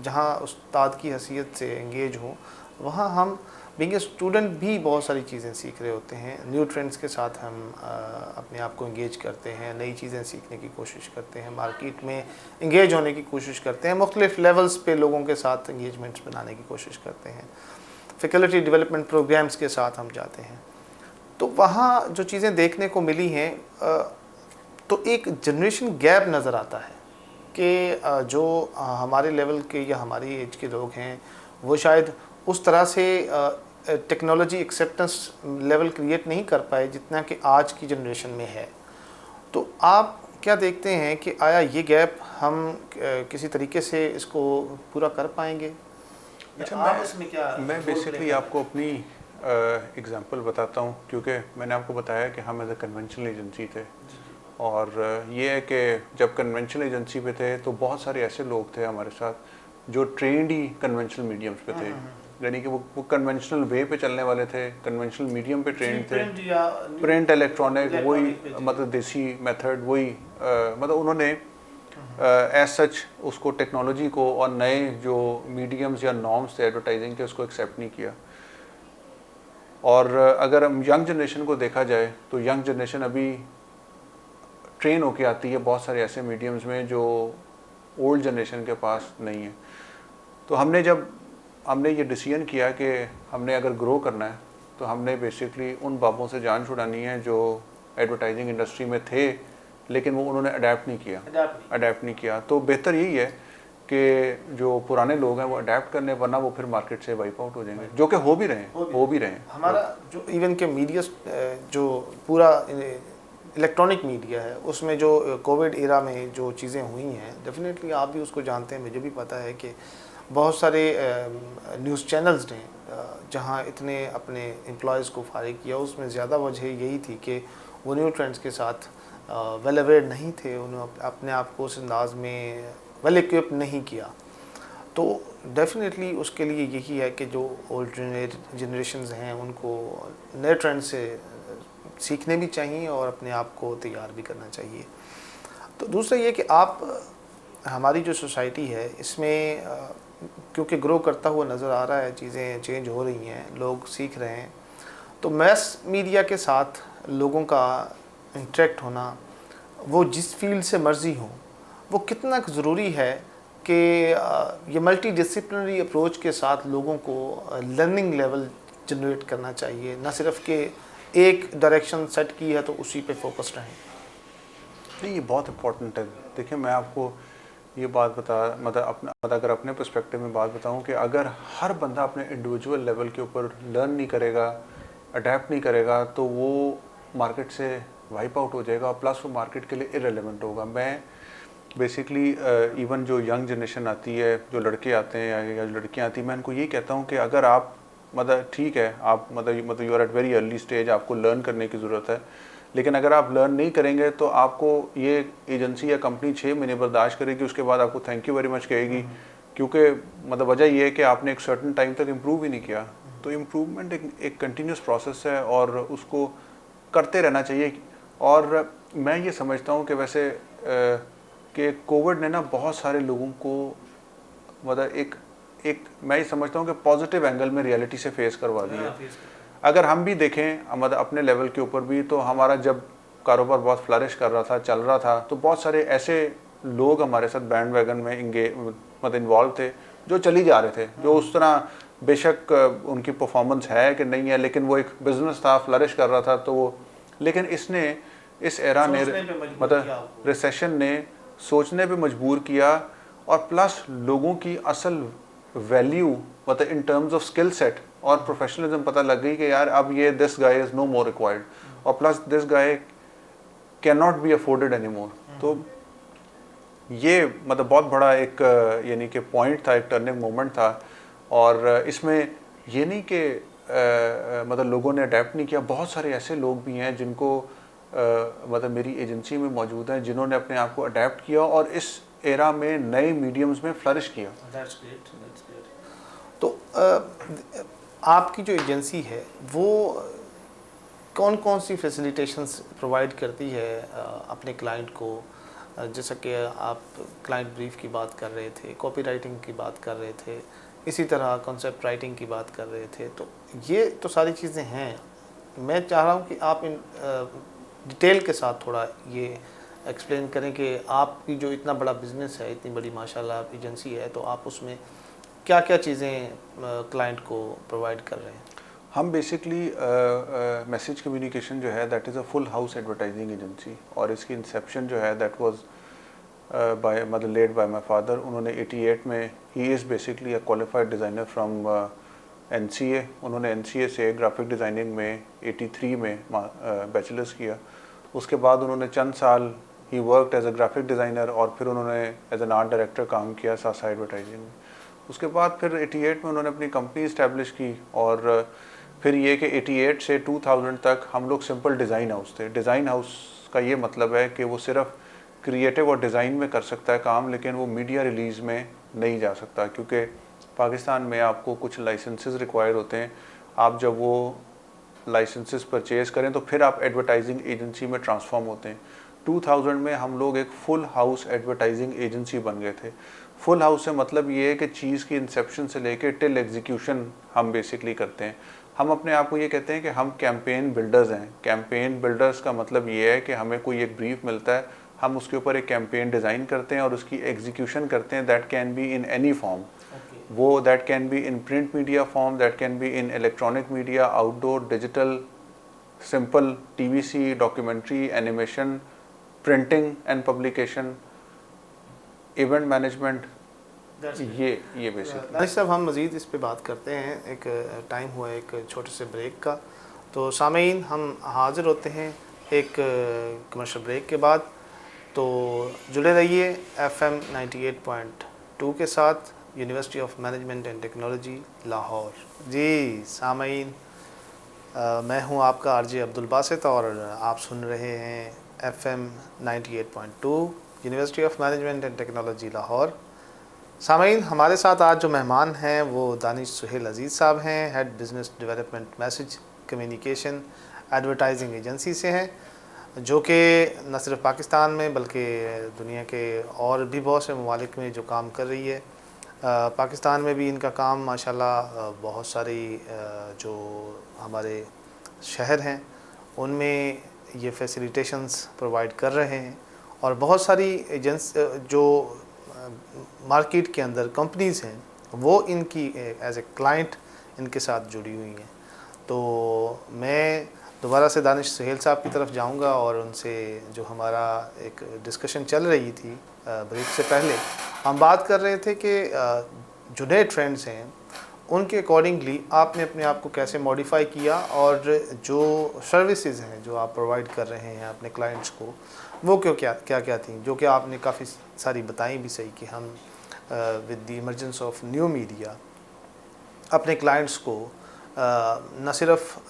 जहाँ उस्ताद की हैसियत से इंगेज हूँ, वहाँ हम बीइंग ए स्टूडेंट भी बहुत सारी चीज़ें सीख रहे होते हैं। न्यू ट्रेंड्स के साथ हम अपने आप को इंगेज करते हैं, नई चीज़ें सीखने की कोशिश करते हैं, मार्केट में इंगेज होने की कोशिश करते हैं, मुख्तलिफ़ लेवल्स पे लोगों के साथ इंगेजमेंट्स बनाने की कोशिश करते हैं, फैकल्टी डेवलपमेंट प्रोग्राम्स के साथ हम जाते हैं। तो वहाँ जो चीज़ें देखने को मिली हैं, तो एक जनरेशन गैप नज़र आता है कि जो हमारे लेवल के या हमारी एज के लोग हैं, वो शायद उस तरह से टेक्नोलॉजी एक्सेप्टेंस लेवल क्रिएट नहीं कर पाए जितना कि आज की जनरेशन में है। तो आप क्या देखते हैं कि आया ये गैप हम किसी तरीके से इसको पूरा कर पाएंगे? अच्छा, आप इसमें क्या मैं बेसिकली आपको अपनी एग्जांपल बताता हूँ, क्योंकि मैंने आपको बताया कि हम एज ए कन्वेंशनल एजेंसी थे, और ये है कि जब कन्वेंशनल एजेंसी पे थे तो बहुत सारे ऐसे लोग थे हमारे साथ जो ट्रेंड ही कन्वेंशनल मीडियम्स पे थे, यानी कि वो कन्वेंशनल वे पे चलने वाले थे, कन्वेंशनल मीडियम पे ट्रेंड थे, प्रिंट इलेक्ट्रॉनिक वही, मतलब देसी मेथड वही, मतलब उन्होंने एज सच उसको टेक्नोलॉजी को और नए जो मीडियम्स या नॉर्म्स थे एडवर्टाइजिंग के उसको एक्सेप्ट नहीं किया। और अगर हम यंग जनरेशन को देखा जाए तो यंग जनरेशन अभी ट्रेन होके आती है बहुत सारे ऐसे मीडियम्स में जो ओल्ड जनरेशन के पास नहीं है। तो हमने ये डिसीजन किया कि हमने अगर ग्रो करना है तो हमने बेसिकली उन बाबों से जान छुड़ानी है जो एडवर्टाइजिंग इंडस्ट्री में थे लेकिन वो उन्होंने अडेप्ट नहीं किया। तो बेहतर यही है कि जो पुराने लोग हैं वो अडेप्ट करने, वरना वो फिर मार्केट से वाइप आउट हो जाएंगे, जो कि हो भी रहे हैं। हमारा जो इवन के मीडिया जो पूरा इलेक्ट्रॉनिक मीडिया है, उसमें जो कोविड एरा में जो चीज़ें हुई हैं, डेफिनेटली आप भी उसको जानते हैं, मुझे भी पता है कि बहुत सारे न्यूज़ चैनल्स ने जहां इतने अपने एम्प्लॉयज़ को फारिग किया, उसमें ज़्यादा वजह यही थी कि वो न्यू ट्रेंड्स के साथ वेल अवेयर नहीं थे, उन्होंने अपने आप को उस अंदाज में वेल इक्विप नहीं किया। तो डेफिनेटली उसके लिए यही है कि जो ओल्ड जनरेशन्स हैं उनको नए ट्रेंड से सीखने भी चाहिए और अपने आप को तैयार भी करना चाहिए। तो दूसरा ये कि आप हमारी जो सोसाइटी है इसमें क्योंकि ग्रो करता हुआ नज़र आ रहा है, चीज़ें चेंज हो रही हैं, लोग सीख रहे हैं, तो मैस मीडिया के साथ लोगों का इंटरेक्ट होना, वो जिस फील्ड से मर्ज़ी हो, वो कितना ज़रूरी है कि ये मल्टी डिसिप्लिनरी अप्रोच के साथ लोगों को लर्निंग लेवल जनरेट करना चाहिए, ना सिर्फ कि एक डायरेक्शन सेट की है तो उसी पे फोकस रहें। नहीं, ये बहुत इम्पोर्टेंट है। देखिए, मैं आपको ये बात अगर अपने पर्सपेक्टिव में बात बताऊं कि अगर हर बंदा अपने इंडिविजुअल लेवल के ऊपर लर्न नहीं करेगा, अडेप्ट नहीं करेगा, तो वो मार्केट से वाइप आउट हो जाएगा और प्लस वो मार्केट के लिए इरेलेवेंट होगा। मैं बेसिकली इवन जो यंग जनरेशन आती है, जो लड़के आते हैं या लड़कियां आती हैं, मैं उनको यही कहता हूँ कि अगर आप ठीक है, आप you are at very early stage, आपको लर्न करने की ज़रूरत है, लेकिन अगर आप लर्न नहीं करेंगे तो आपको ये एजेंसी या कंपनी 6 महीने बर्दाश्त करेगी, उसके बाद आपको थैंक यू वेरी मच कहेगी, क्योंकि वजह ये है कि आपने एक सर्टन टाइम तक इम्प्रूव ही नहीं किया। तो इम्प्रूवमेंट एक कंटिन्यूस प्रोसेस है और उसको करते रहना चाहिए। और मैं ये समझता हूँ कि वैसे कि कोविड ने ना बहुत सारे लोगों को मैं ये समझता हूँ कि पॉजिटिव एंगल में रियलिटी से फेस करवा दी है। अगर हम भी देखें अपने लेवल के ऊपर भी, तो हमारा जब कारोबार बहुत फ्लरिश कर रहा था, चल रहा था, तो बहुत सारे ऐसे लोग हमारे साथ बैंड वैगन में इन्वॉल्व थे जो चली जा रहे थे, जो उस तरह बेशक उनकी परफॉर्मेंस है कि नहीं है, लेकिन वो एक बिजनेस था, फ्लरिश कर रहा था, तो वो, लेकिन इस एरा ने रिसेशन ने सोचने पे मजबूर किया, और प्लस लोगों की असल value in terms of skill set और प्रोफेशनलिज्म पता लग गई कि यार अब ये this guy is no more required, और plus this guy can not be afforded any more. तो ये बहुत बड़ा एक यानी कि पॉइंट था, एक टर्निंग मोमेंट था। और इसमें ये नहीं कि लोगों ने अडेप्ट नहीं किया, बहुत सारे ऐसे लोग भी हैं जिनको मतलब मेरी एजेंसी में मौजूद हैं जिन्होंने अपने आप को अडेप्ट किया और इस एरा में नए मीडियम्स में फ्लरिश किया। That's great, that's great. तो आपकी जो एजेंसी है वो कौन कौन सी फैसिलिटेशंस प्रोवाइड करती है अपने क्लाइंट को? जैसा कि आप क्लाइंट ब्रीफ की बात कर रहे थे, कॉपी राइटिंग की बात कर रहे थे, इसी तरह कॉन्सेप्ट राइटिंग की बात कर रहे थे, तो ये तो सारी चीज़ें हैं। मैं चाह रहा हूँ कि आप इन डिटेल के साथ थोड़ा ये एक्सप्लेन करें कि आपकी जो इतना बड़ा बिज़नेस है, इतनी बड़ी माशाल्लाह एजेंसी है, तो आप उसमें क्या क्या चीज़ें क्लाइंट को प्रोवाइड कर रहे हैं? हम बेसिकली मैसेज कम्युनिकेशन जो है that is a full house advertising agency, और इसकी इंसेप्शन जो है दैट वाज बाय मतलब लेड बाय माय फादर। उन्होंने 88 में, he is basically a qualified designer from NCA। उन्होंने NCA से ग्राफिक डिज़ाइनिंग में 83 में बैचलर्स किया। उसके बाद उन्होंने चंद साल ही worked as a graphic designer और फिर उन्होंने एज एन आर्ट डायरेक्टर काम किया सासा एडवर्टाइजिंग में। उसके बाद फिर 88 में उन्होंने अपनी कंपनी इस्टेब्लिश की, और फिर ये कि 88 से 2000 तक हम लोग सिंपल डिज़ाइन हाउस थे। डिज़ाइन हाउस का ये मतलब है कि वो सिर्फ क्रिएटिव और डिज़ाइन में कर सकता है काम, लेकिन वो मीडिया रिलीज़ में नहीं जा सकता, क्योंकि पाकिस्तान में आपको कुछ लाइसेंसेस रिक्वायर होते हैं। आप जब वो लाइसेंसेस परचेज़ करें तो फिर आप एडवर्टाइजिंग एजेंसी में ट्रांसफॉर्म होते हैं। 2000 में हम लोग एक फुल हाउस एडवर्टाइजिंग एजेंसी बन गए थे। फुल हाउस से मतलब ये है कि चीज़ की इंसेप्शन से लेके टिल एग्जीक्यूशन हम बेसिकली करते हैं। हम अपने आप को ये कहते हैं कि हम कैंपेन बिल्डर्स हैं। कैंपेन बिल्डर्स का मतलब ये है कि हमें कोई एक ब्रीफ मिलता है, हम उसके ऊपर एक कैंपेन डिज़ाइन करते हैं और उसकी एग्जीक्यूशन करते हैं। That can be in any form, वो that can be in print media form, that can be in electronic media, outdoor, digital, simple TVC, documentary, animation, printing and publication, event management, ये basically. Danish sahab, हम मज़ीद इस पे बात करते हैं। एक टाइम हुआ है एक छोटे से ब्रेक का, तो सामीन हम हाज़िर होते हैं एक कमर्शियल ब्रेक के बाद। तो जुड़े रहिए FM 98.2 के साथ, university of management and technology Lahore. जी सामीन, मैं हूं आपका RJ अब्दुल बासित और आप सुन रहे हैं FM 98.2 university of management and technology Lahore. Sameen, हमारे साथ आज जो मेहमान हैं वो दानिश सुहेल अज़ीज़ साहब हैं, head business development message communication advertising agency से हैं, जो कि न सिर्फ पाकिस्तान में बल्कि दुनिया के और भी बहुत से ममालिक में जो काम कर रही है। पाकिस्तान में भी इनका काम माशाल्लाह बहुत सारी जो हमारे शहर हैं उनमें ये फैसिलिटेशंस प्रोवाइड कर रहे हैं, और बहुत सारी एजेंस जो मार्केट के अंदर कंपनीज़ हैं वो इनकी एज ए क्लाइंट इनके साथ जुड़ी हुई हैं। तो मैं दोबारा से दानिश सुहेल साहब की तरफ जाऊंगा और उनसे जो हमारा एक डिस्कशन चल रही थी ब्रेक से पहले, हम बात कर रहे थे कि जो नए ट्रेंड्स हैं उनके अकॉर्डिंगली आपने अपने आप को कैसे मॉडिफाई किया, और जो सर्विसेज हैं जो आप प्रोवाइड कर रहे हैं अपने क्लाइंट्स को, वो क्या क्या थी, जो कि आपने काफ़ी सारी बताई भी सही कि हम with the emergence of new media अपने क्लाइंट्स को न सिर्फ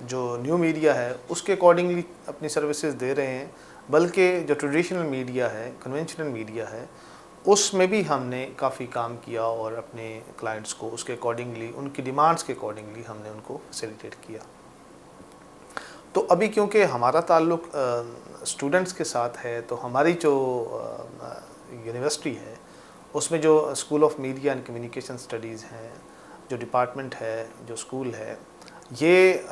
जो न्यू मीडिया है उसके अकॉर्डिंगली अपनी सर्विसेज दे रहे हैं, बल्कि जो ट्रेडिशनल मीडिया है, कन्वेंशनल मीडिया है, उसमें भी हमने काफ़ी काम किया और अपने क्लाइंट्स को उसके अकॉर्डिंगली, उनकी डिमांड्स के अकॉर्डिंगली हमने उनको फैसिलिटेट किया। तो अभी क्योंकि हमारा ताल्लुक़ स्टूडेंट्स के साथ है, तो हमारी जो यूनिवर्सिटी है उसमें जो school of media and communication studies हैं, जो डिपार्टमेंट है, जो स्कूल है, ये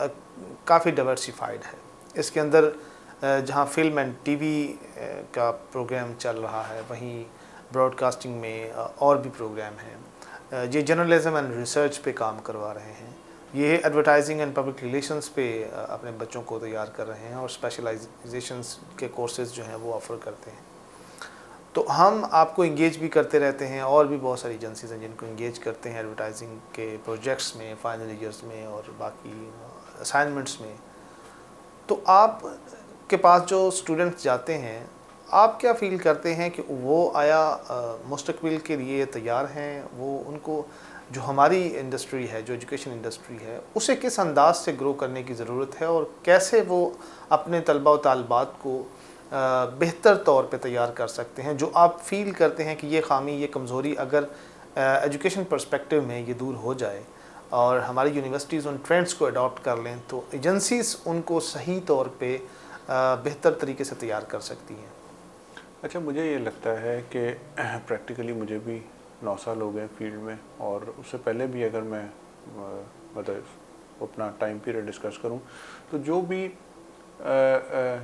काफ़ी डाइवर्सिफाइड है। इसके अंदर जहाँ फिल्म एंड TV का प्रोग्राम चल रहा है, वहीं ब्रॉडकास्टिंग में और भी प्रोग्राम हैं। ये जर्नलिज्म एंड रिसर्च पे काम करवा रहे हैं, ये एडवर्टाइजिंग एंड पब्लिक रिलेशंस पे अपने बच्चों को तैयार कर रहे हैं, और स्पेशलाइजेशंस के कोर्सेज़ जो हैं वो ऑफ़र करते हैं। तो हम आपको इंगेज भी करते रहते हैं, और भी बहुत सारी एजेंसीज हैं जिनको इंगेज करते हैं एडवर्टाइजिंग के प्रोजेक्ट्स में, फाइनल ईयर्स में और बाकी असाइनमेंट्स में। तो आप के पास जो स्टूडेंट्स जाते हैं, आप क्या फ़ील करते हैं कि वो आया मुस्तकबिल के लिए तैयार हैं, वो उनको जो हमारी इंडस्ट्री है, जो एजुकेशन इंडस्ट्री है, उसे किस अंदाज से ग्रो करने की ज़रूरत है और कैसे वो अपने तलबा व तालबात को बेहतर तौर पे तैयार कर सकते हैं, जो आप फील करते हैं कि ये खामी, ये कमज़ोरी अगर एजुकेशन पर्सपेक्टिव में ये दूर हो जाए और हमारी यूनिवर्सिटीज़ उन ट्रेंड्स को अडॉप्ट कर लें तो एजेंसीज़ उनको सही तौर पे बेहतर तरीके से तैयार कर सकती हैं। अच्छा, मुझे ये लगता है कि प्रैक्टिकली मुझे भी 9 साल हो गए फील्ड में, और उससे पहले भी अगर मैं मतलब अपना टाइम पीरियड डिस्कस करूं तो जो भी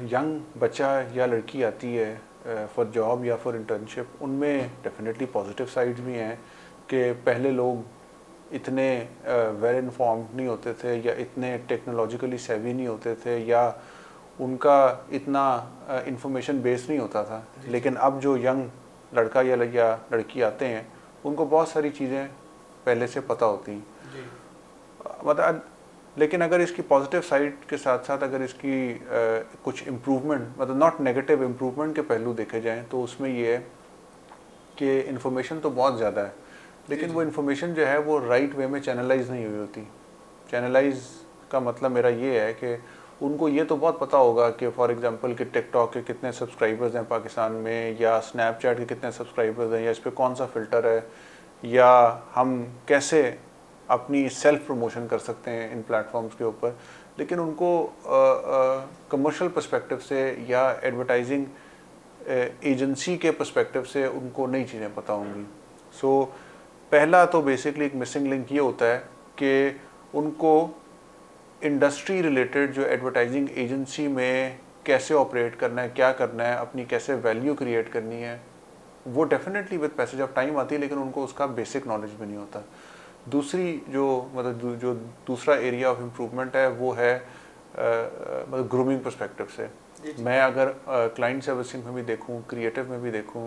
यंग बच्चा या लड़की आती है फॉर जॉब या फॉर इंटर्नशिप, उनमें डेफिनेटली पॉजिटिव साइड्स भी हैं कि पहले लोग इतने वेल इन्फॉर्म्ड नहीं होते थे या इतने टेक्नोलॉजिकली सेवी नहीं होते थे या उनका इतना इंफॉर्मेशन बेस नहीं होता था। लेकिन अब जो यंग लड़का या लड़की आते हैं उनको बहुत सारी चीज़ें पहले से पता होती हैं। मतलब लेकिन अगर इसकी पॉजिटिव साइड के साथ साथ अगर इसकी कुछ इम्प्रूवमेंट, मतलब नॉट नेगेटिव इम्प्रूवमेंट के पहलू देखे जाएं तो उसमें ये है कि इन्फॉर्मेशन तो बहुत ज़्यादा है, लेकिन वो इन्फॉर्मेशन जो है वो राइट वे में चैनलाइज नहीं हुई होती। चैनलाइज का मतलब मेरा ये है कि उनको ये तो बहुत पता होगा कि फॉर एग्जांपल कि टिकटॉक के कितने सब्सक्राइबर्स हैं पाकिस्तान में, या स्नैपचैट के कितने सब्सक्राइबर्स हैं, या इस पर कौन सा फ़िल्टर है, या हम कैसे अपनी सेल्फ प्रमोशन कर सकते हैं इन प्लेटफॉर्म्स के ऊपर। लेकिन उनको कमर्शियल पर्सपेक्टिव से या एडवर्टाइजिंग एजेंसी के पर्सपेक्टिव से उनको नई चीज़ें पता होंगी। सो पहला तो बेसिकली एक मिसिंग लिंक ये होता है कि उनको इंडस्ट्री रिलेटेड जो एडवर्टाइजिंग एजेंसी में कैसे ऑपरेट करना है, क्या करना है, अपनी कैसे वैल्यू क्रिएट करनी है, वो definitely with passage of time आती है, लेकिन उनको उसका बेसिक नॉलेज भी नहीं होता। दूसरी जो मतलब जो दूसरा एरिया ऑफ इम्प्रूवमेंट है वो है मतलब ग्रूमिंग पर्सपेक्टिव से। मैं अगर क्लाइंट सर्विसिंग में भी देखूँ, क्रिएटिव में भी देखूँ,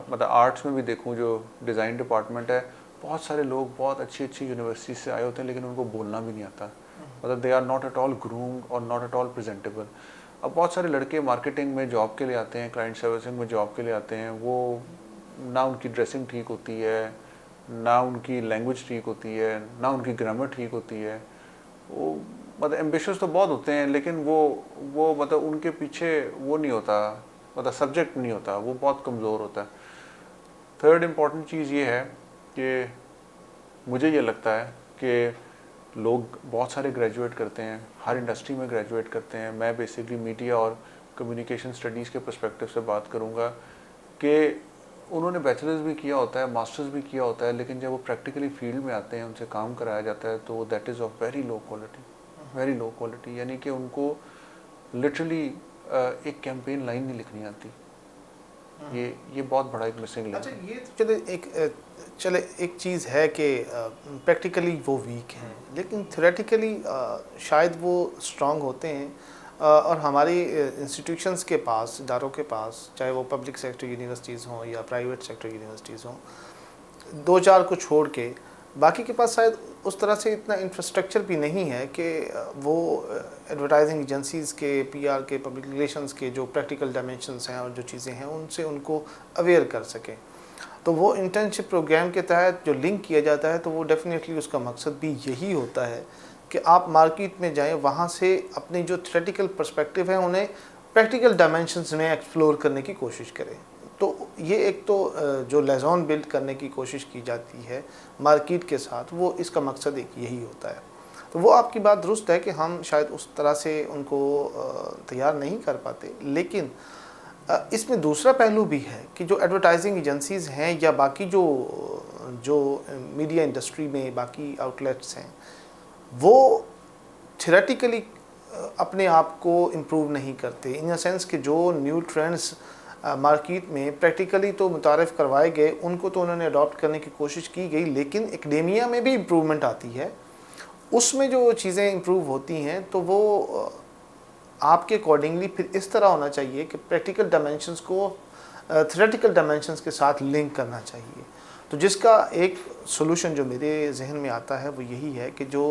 मतलब आर्ट्स में भी देखूँ, जो डिज़ाइन डिपार्टमेंट है, बहुत सारे लोग बहुत अच्छी अच्छी यूनिवर्सिटी से आए होते हैं लेकिन उनको बोलना भी नहीं आता। मतलब they are not at all groomed और नॉट एट ऑल प्रेजेंटेबल। अब बहुत सारे लड़के मार्केटिंग में जॉब के लिए आते हैं, क्लाइंट सर्विसिंग में जॉब के लिए आते हैं, वो ना उनकी ड्रेसिंग ठीक होती है, ना उनकी लैंग्वेज ठीक होती है, ना उनकी ग्रामर ठीक होती है। वो मतलब एम्बिशियस तो बहुत होते हैं लेकिन वो मतलब उनके पीछे वो नहीं होता, मतलब सब्जेक्ट नहीं होता, वो बहुत कमज़ोर होता है। थर्ड इम्पॉर्टेंट चीज़ ये है कि मुझे ये लगता है कि लोग बहुत सारे ग्रेजुएट करते हैं, हर इंडस्ट्री में ग्रेजुएट करते हैं। मैं बेसिकली मीडिया और कम्युनिकेशन स्टडीज़ के पर्सपेक्टिव से बात करूँगा कि उन्होंने बैचलर्स भी किया होता है, मास्टर्स भी किया होता है, लेकिन जब वो प्रैक्टिकली फील्ड में आते हैं, उनसे काम कराया जाता है तो that is of very low quality, very low quality. यानी कि उनको लिटरली एक कैंपेन लाइन नहीं लिखनी आती। ये बहुत बड़ा एक मिसिंग लिंक अच्छा, है। ये तो चले एक चीज़ है कि प्रैक्टिकली वो वीक हैं लेकिन थ्योरेटिकली शायद वो स्ट्रांग होते हैं। और हमारी इंस्टीट्यूशंस के पास, इदारों के पास, चाहे वो पब्लिक सेक्टर यूनिवर्सिटीज़ हों या प्राइवेट सेक्टर यूनिवर्सिटीज़ हों, दो चार को छोड़ के बाकी के पास शायद उस तरह से इतना इंफ्रास्ट्रक्चर भी नहीं है कि वो एडवर्टाइजिंग एजेंसीज़ के, पीआर के, पब्लिक रिलेशंस के जो प्रैक्टिकल डायमेंशंस हैं और जो चीज़ें हैं उनसे उनको अवेयर कर सकें। तो वो इंटर्नशिप प्रोग्राम के तहत जो लिंक किया जाता है तो वो डेफिनेटली उसका मकसद भी यही होता है कि आप मार्केट में जाएं, वहाँ से अपने जो थ्योरेटिकल पर्सपेक्टिव है उन्हें प्रैक्टिकल डायमेंशंस में एक्सप्लोर करने की कोशिश करें। तो ये एक तो जो लेज़ॉन बिल्ड करने की कोशिश की जाती है मार्केट के साथ, वो इसका मकसद एक यही होता है। तो वो आपकी बात दुरुस्त है कि हम शायद उस तरह से उनको तैयार नहीं कर पाते, लेकिन इसमें दूसरा पहलू भी है कि जो एडवर्टाइजिंग एजेंसीज़ हैं या बाकी जो मीडिया इंडस्ट्री में बाकी आउटलेट्स हैं, वो थ्योरेटिकली अपने आप को इम्प्रूव नहीं करते, इन द सेंस कि जो न्यू ट्रेंड्स मार्केट में प्रैक्टिकली तो मुतारिफ़ करवाए गए, उनको तो उन्होंने अडॉप्ट करने की कोशिश की गई, लेकिन एकेडेमिया में भी इम्प्रूवमेंट आती है। उसमें जो चीज़ें इम्प्रूव होती हैं तो वो आपके अकॉर्डिंगली फिर इस तरह होना चाहिए कि प्रैक्टिकल डायमेंशंस को थ्योरेटिकल डायमेंशंस के साथ लिंक करना चाहिए। तो जिसका एक सॉल्यूशन जो मेरे जहन में आता है वो यही है कि जो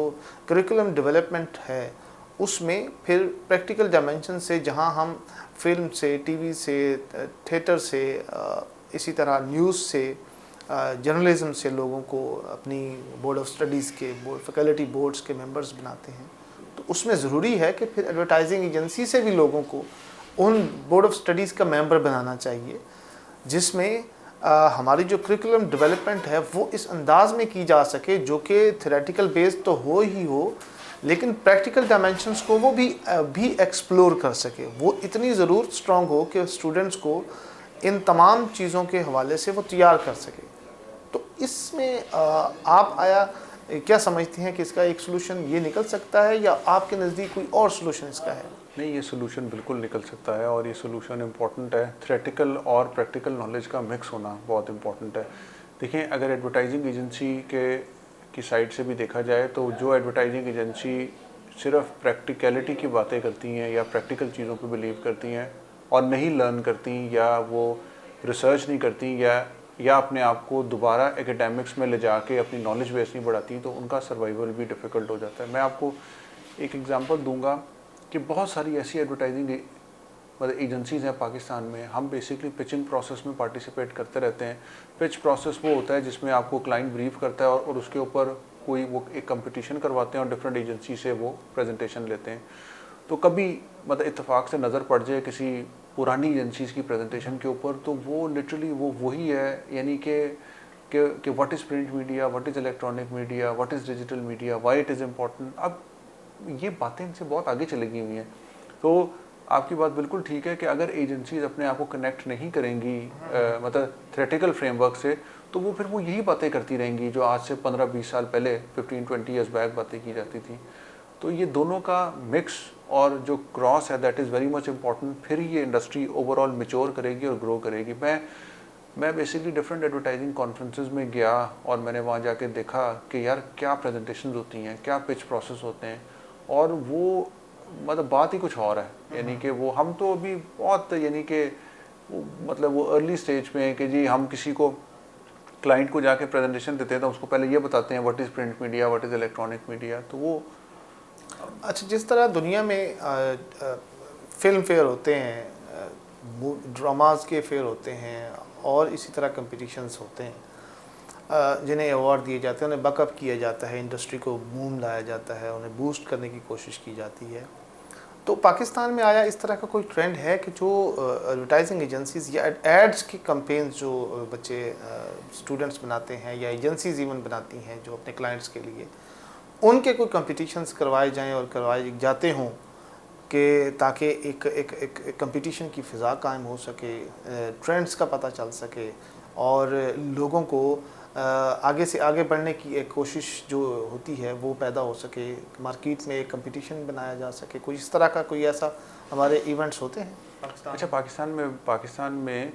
करिकुलम डेवलपमेंट है उसमें फिर प्रैक्टिकल डायमेंशन से, जहां हम फिल्म से, टीवी से, थिएटर से, इसी तरह न्यूज़ से, जर्नलिज्म से लोगों को अपनी बोर्ड ऑफ स्टडीज़ के फैकल्टी बोर्ड्स के मेंबर्स बनाते हैं, तो उसमें ज़रूरी है कि फिर एडवर्टाइजिंग एजेंसी से भी लोगों को उन बोर्ड ऑफ स्टडीज़ का मेंबर बनाना चाहिए, जिसमें हमारी जो करिकुलम डेवलपमेंट है वो इस अंदाज में की जा सके जो कि थ्योरेटिकल बेस्ड तो हो ही हो, लेकिन प्रैक्टिकल डायमेंशंस को वो भी एक्सप्लोर कर सके। वो इतनी ज़रूर स्ट्रॉन्ग हो कि स्टूडेंट्स को इन तमाम चीज़ों के हवाले से वो तैयार कर सके। तो इसमें आप क्या समझते हैं कि इसका एक सलूशन ये निकल सकता है, या आपके नज़दीक कोई और सलूशन इसका है? नहीं, ये सोल्यूशन बिल्कुल निकल सकता है और ये सोल्यूशन इम्पॉर्टेंट है। थ्योरेटिकल और प्रैक्टिकल नॉलेज का मिक्स होना बहुत इम्पॉर्टेंट है। देखिए, अगर एडवर्टाइजिंग एजेंसी की साइड से भी देखा जाए तो जो एडवर्टाइजिंग एजेंसी सिर्फ प्रैक्टिकलिटी की बातें करती हैं या प्रैक्टिकल चीज़ों पे बिलीव करती हैं और नहीं लर्न करती, या वो रिसर्च नहीं करती, या अपने आप को दोबारा एकेडमिक्स में ले जाके अपनी नॉलेज बेस नहीं बढ़ाती, तो उनका सर्वाइवल भी डिफ़िकल्ट हो जाता है। मैं आपको एक एग्जांपल दूंगा कि बहुत सारी ऐसी एडवर्टाइजिंग मतलब एजेंसीज़ हैं पाकिस्तान में। हम बेसिकली पिचिंग प्रोसेस में पार्टिसिपेट करते रहते हैं। पिच प्रोसेस वो होता है जिसमें आपको क्लाइंट ब्रीफ करता है और उसके ऊपर कोई वो एक कंपटीशन करवाते हैं और डिफरेंट एजेंसी से वो प्रेजेंटेशन लेते हैं। तो कभी मतलब इत्तेफाक से नज़र पड़ जाए किसी पुरानी एजेंसीज़ की प्रेजेंटेशन के ऊपर, तो वो लिटरली वो वही है, यानी कि what is print media, what is electronic media, what is digital media, why it is important. अब ये बातें इनसे बहुत आगे चली गई हुई हैं। तो आपकी बात बिल्कुल ठीक है कि अगर एजेंसीज अपने आप को कनेक्ट नहीं करेंगी मतलब थ्योरेटिकल फ्रेमवर्क से, तो फिर वो यही बातें करती रहेंगी जो आज से 15-20 साल पहले 15-20 ईयर्स बैक बातें की जाती थी। तो ये दोनों का मिक्स और जो क्रॉस है that is very much important. फिर ये इंडस्ट्री ओवरऑल मैच्योर करेगी और ग्रो करेगी। मैं बेसिकली डिफरेंट एडवर्टाइजिंग कॉन्फ्रेंसेस में गया और मैंने वहाँ जाके देखा कि यार क्या प्रेजेंटेशंस होती हैं, क्या पिच प्रोसेस होते हैं, और वो मतलब बात ही कुछ और है। यानी कि वो हम तो अभी बहुत यानी कि मतलब वो अर्ली स्टेज में है कि जी हम किसी को क्लाइंट को जाके प्रेजेंटेशन देते हैं तो उसको पहले ये बताते हैं what is print media, what is electronic media. तो वो अच्छा, जिस तरह दुनिया में फिल्म फेयर होते हैं, ड्रामाज के फेयर होते हैं, और इसी तरह कंपटीशंस होते हैं जिन्हें अवार्ड दिए जाते हैं, उन्हें बकअप किया जाता है, इंडस्ट्री को बूम लाया जाता है, उन्हें बूस्ट करने की कोशिश की जाती है। तो पाकिस्तान में आया इस तरह का कोई ट्रेंड है कि जो एडवर्टाइजिंग एजेंसीज़ या एड्स की कंपेन्स जो बच्चे स्टूडेंट्स बनाते हैं या एजेंसीज इवन बनाती हैं जो अपने क्लाइंट्स के लिए, उनके कोई कंपटीशंस करवाए जाएं और करवाए जाते हों कि ताकि एक कंपटीशन की फ़िज़ा कायम हो सके, ट्रेंड्स का पता चल सके और लोगों को आगे से आगे बढ़ने की एक कोशिश जो होती है वो पैदा हो सके, मार्केट में एक कंपटीशन बनाया जा सके। कोई इस तरह का कोई ऐसा हमारे इवेंट्स होते हैं पाकिस्तान? अच्छा, पाकिस्तान में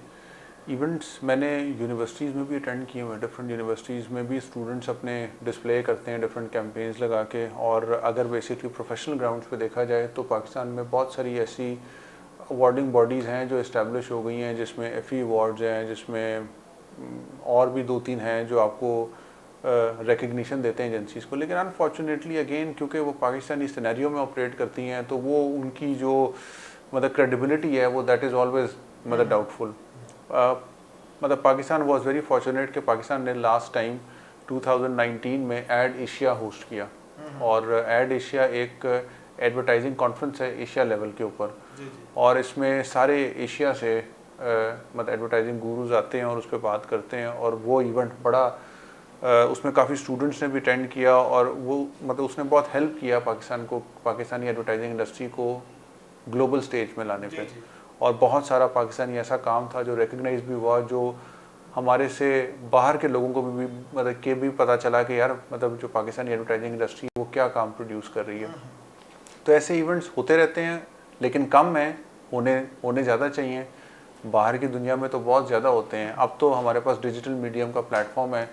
इवेंट्स मैंने यूनिवर्सिटीज़ में भी अटेंड किए हुए हैं। डिफरेंट यूनिवर्सिटीज़ में भी स्टूडेंट्स अपने डिस्प्ले करते हैं डिफरेंट कैंपेन्स लगा के। और अगर बेसिकली प्रोफेशनल ग्राउंड्स पे देखा जाए तो पाकिस्तान में बहुत सारी ऐसी अवार्डिंग बॉडीज़ हैं जो इस्टेब्लिश हो गई हैं, जिसमें एफ़ी अवार्ड्स हैं, जिसमें और भी 2-3 हैं जो आपको रिकग्निशन देते हैं एजेंसीज़ को। लेकिन अनफॉर्चुनेटली अगेन क्योंकि वो पाकिस्तानी सिनेरियो में ऑपरेट करती हैं, तो वो उनकी जो मतलब क्रेडिबिलिटी है वो दैट इज़ ऑलवेज मतलब डाउटफुल। मतलब पाकिस्तान वाज वेरी फॉर्चुनेट कि पाकिस्तान ने लास्ट टाइम 2019 में एड एशिया होस्ट किया, और एड एशिया एक एडवर्टाइजिंग कॉन्फ्रेंस है एशिया लेवल के ऊपर, और इसमें सारे एशिया से मतलब एडवर्टाइजिंग गुरुज आते हैं और उस पर बात करते हैं। और वो इवेंट बड़ा उसमें काफ़ी स्टूडेंट्स ने भी अटेंड किया, और वो मतलब उसने बहुत हेल्प किया पाकिस्तान को, पाकिस्तानी एडवर्टाइजिंग इंडस्ट्री को ग्लोबल स्टेज में लाने पे। और बहुत सारा पाकिस्तानी ऐसा काम था जो रिकग्नाइज भी हुआ, जो हमारे से बाहर के लोगों को भी मतलब के भी पता चला कि यार मतलब जो पाकिस्तानी एडवर्टाइजिंग इंडस्ट्री वो क्या काम प्रोड्यूस कर रही है। तो ऐसे इवेंट्स होते रहते हैं, लेकिन कम है, होने ज़्यादा चाहिए। बाहर की दुनिया में तो बहुत ज़्यादा होते हैं। अब तो हमारे पास डिजिटल मीडियम का प्लेटफॉर्म है।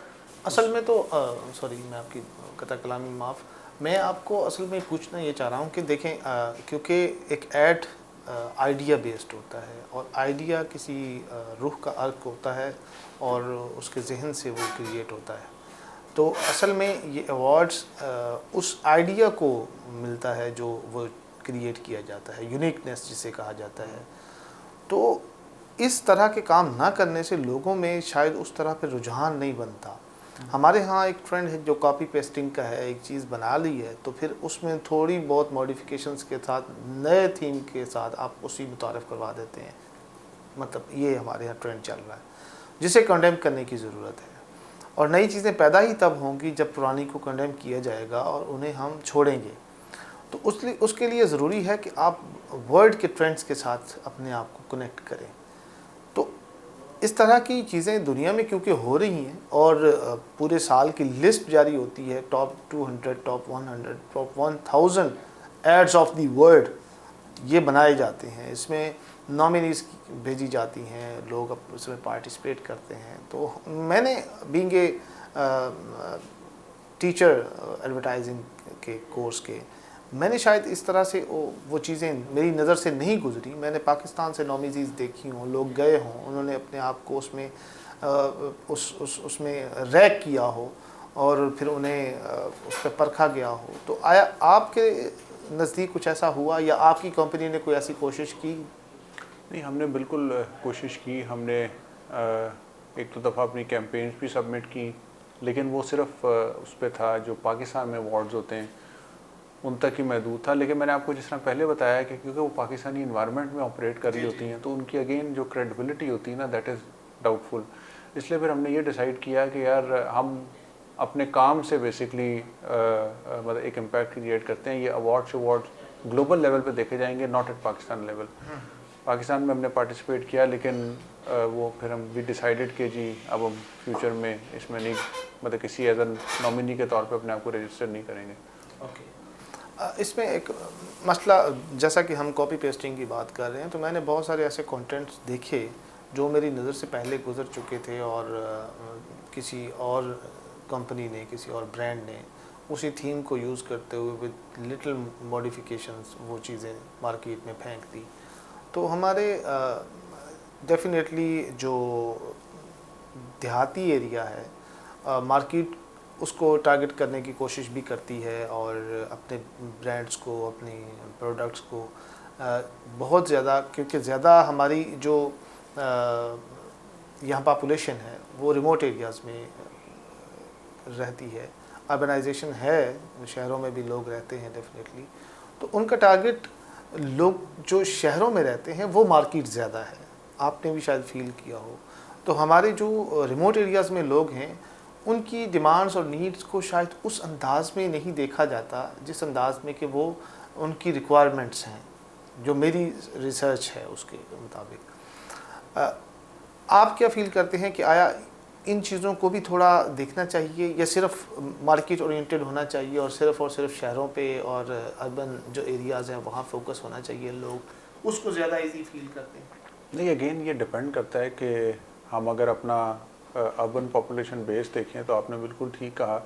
असल में तो सॉरी, मैं आपकी कता कलामी माफ़, मैं आपको असल में पूछना ये चाह रहा हूँ कि देखें क्योंकि एक ऐड आइडिया बेस्ड होता है, और आइडिया किसी रूह का अर्क होता है और उसके जहन से वो क्रिएट होता है। तो असल में ये अवार्ड्स उस आइडिया को मिलता है जो वो क्रिएट किया जाता है, यूनिकनेस जिसे कहा जाता है। तो इस तरह के काम ना करने से लोगों में शायद उस तरह पे रुझान नहीं बनता। हमारे यहाँ एक ट्रेंड है जो कॉपी पेस्टिंग का है, एक चीज़ बना ली है तो फिर उसमें थोड़ी बहुत मॉडिफिकेशंस के साथ नए थीम के साथ आप उसी मुतारिफ करवा देते हैं। मतलब ये हमारे यहाँ ट्रेंड चल रहा है, जिसे कंडेम करने की ज़रूरत है। और नई चीज़ें पैदा ही तब होंगी जब पुरानी को कंडेम किया जाएगा और उन्हें हम छोड़ेंगे। तो उसके लिए ज़रूरी है कि आप वर्ल्ड के ट्रेंड्स के साथ अपने आप को कनेक्ट करें। तो इस तरह की चीज़ें दुनिया में क्योंकि हो रही हैं और पूरे साल की लिस्ट जारी होती है, top 200, top 100, top 1000 ads of the world ये बनाए जाते हैं। इसमें नॉमिनीज़ भेजी जाती हैं, लोग उसमें पार्टिसिपेट करते हैं। तो मैंने बीइंग ए टीचर एडवर्टाइजिंग के कोर्स के, मैंने शायद इस तरह से वो चीज़ें मेरी नज़र से नहीं गुजरी। मैंने पाकिस्तान से नॉमिनीज़ देखी हों, लोग गए हों, उन्होंने अपने आप को उसमें उसमें रैक किया हो और फिर उन्हें उस पर परखा गया हो। तो आया आपके नज़दीक कुछ ऐसा हुआ या आपकी कंपनी ने कोई ऐसी कोशिश की? नहीं, हमने बिल्कुल कोशिश की। हमने एक दो दफ़ा अपनी कैंपेन्स भी सबमिट की, लेकिन वो सिर्फ उस पर था जो पाकिस्तान में अवार्ड्स होते हैं उन तक ही महदूद था। लेकिन मैंने आपको जिस तरह पहले बताया कि क्योंकि वो पाकिस्तानी इन्वायरमेंट में ऑपरेट कर रही होती हैं तो उनकी अगेन जो क्रेडिबिलिटी होती है ना, दैट इज़ डाउटफुल। इसलिए फिर हमने ये डिसाइड किया कि यार हम अपने काम से बेसिकली मतलब एक इम्पैक्ट क्रिएट करते हैं। ये अवार्ड्स ग्लोबल लेवल पे देखे जाएंगे, not at Pakistan level. Pakistan में हमने पार्टिसिपेट किया, लेकिन वो फिर हम भी डिसाइडेड कि जी अब हम फ्यूचर में इसमें नहीं, मतलब किसी एज एन नॉमिनी के तौर पे अपने आप को रजिस्टर नहीं करेंगे। ओके। इसमें एक मसला, जैसा कि हम कॉपी पेस्टिंग की बात कर रहे हैं, तो मैंने बहुत सारे ऐसे कंटेंट्स देखे जो मेरी नज़र से पहले गुजर चुके थे और किसी और कंपनी ने, किसी और ब्रांड ने उसी थीम को यूज़ करते हुए विद लिटिल मॉडिफिकेशंस वो चीज़ें मार्केट में फेंक दी। तो हमारे डेफिनेटली जो देहाती एरिया है, मार्केट उसको टारगेट करने की कोशिश भी करती है और अपने ब्रांड्स को, अपनी प्रोडक्ट्स को बहुत ज़्यादा, क्योंकि ज़्यादा हमारी जो यहाँ पॉपुलेशन है वो रिमोट एरियाज़ में रहती है। अर्बनाइजेशन है, शहरों में भी लोग रहते हैं डेफिनेटली, तो उनका टारगेट लोग जो शहरों में रहते हैं वो मार्केट ज़्यादा है, आपने भी शायद फील किया हो। तो हमारे जो रिमोट एरियाज़ में लोग हैं उनकी डिमांड्स और नीड्स को शायद उस अंदाज में नहीं देखा जाता जिस अंदाज में कि वो उनकी रिक्वायरमेंट्स हैं, जो मेरी रिसर्च है उसके मुताबिक। आप क्या फ़ील करते हैं कि आया इन चीज़ों को भी थोड़ा देखना चाहिए या सिर्फ मार्केट ओरिएंटेड होना चाहिए और सिर्फ शहरों पे और अर्बन जो एरियाज़ हैं वहाँ फोकस होना चाहिए, लोग उसको ज़्यादा इजी फील करते हैं? नहीं, अगेन ये डिपेंड करता है कि हम अगर अपना अर्बन पॉपुलेशन बेस देखें तो आपने बिल्कुल ठीक कहा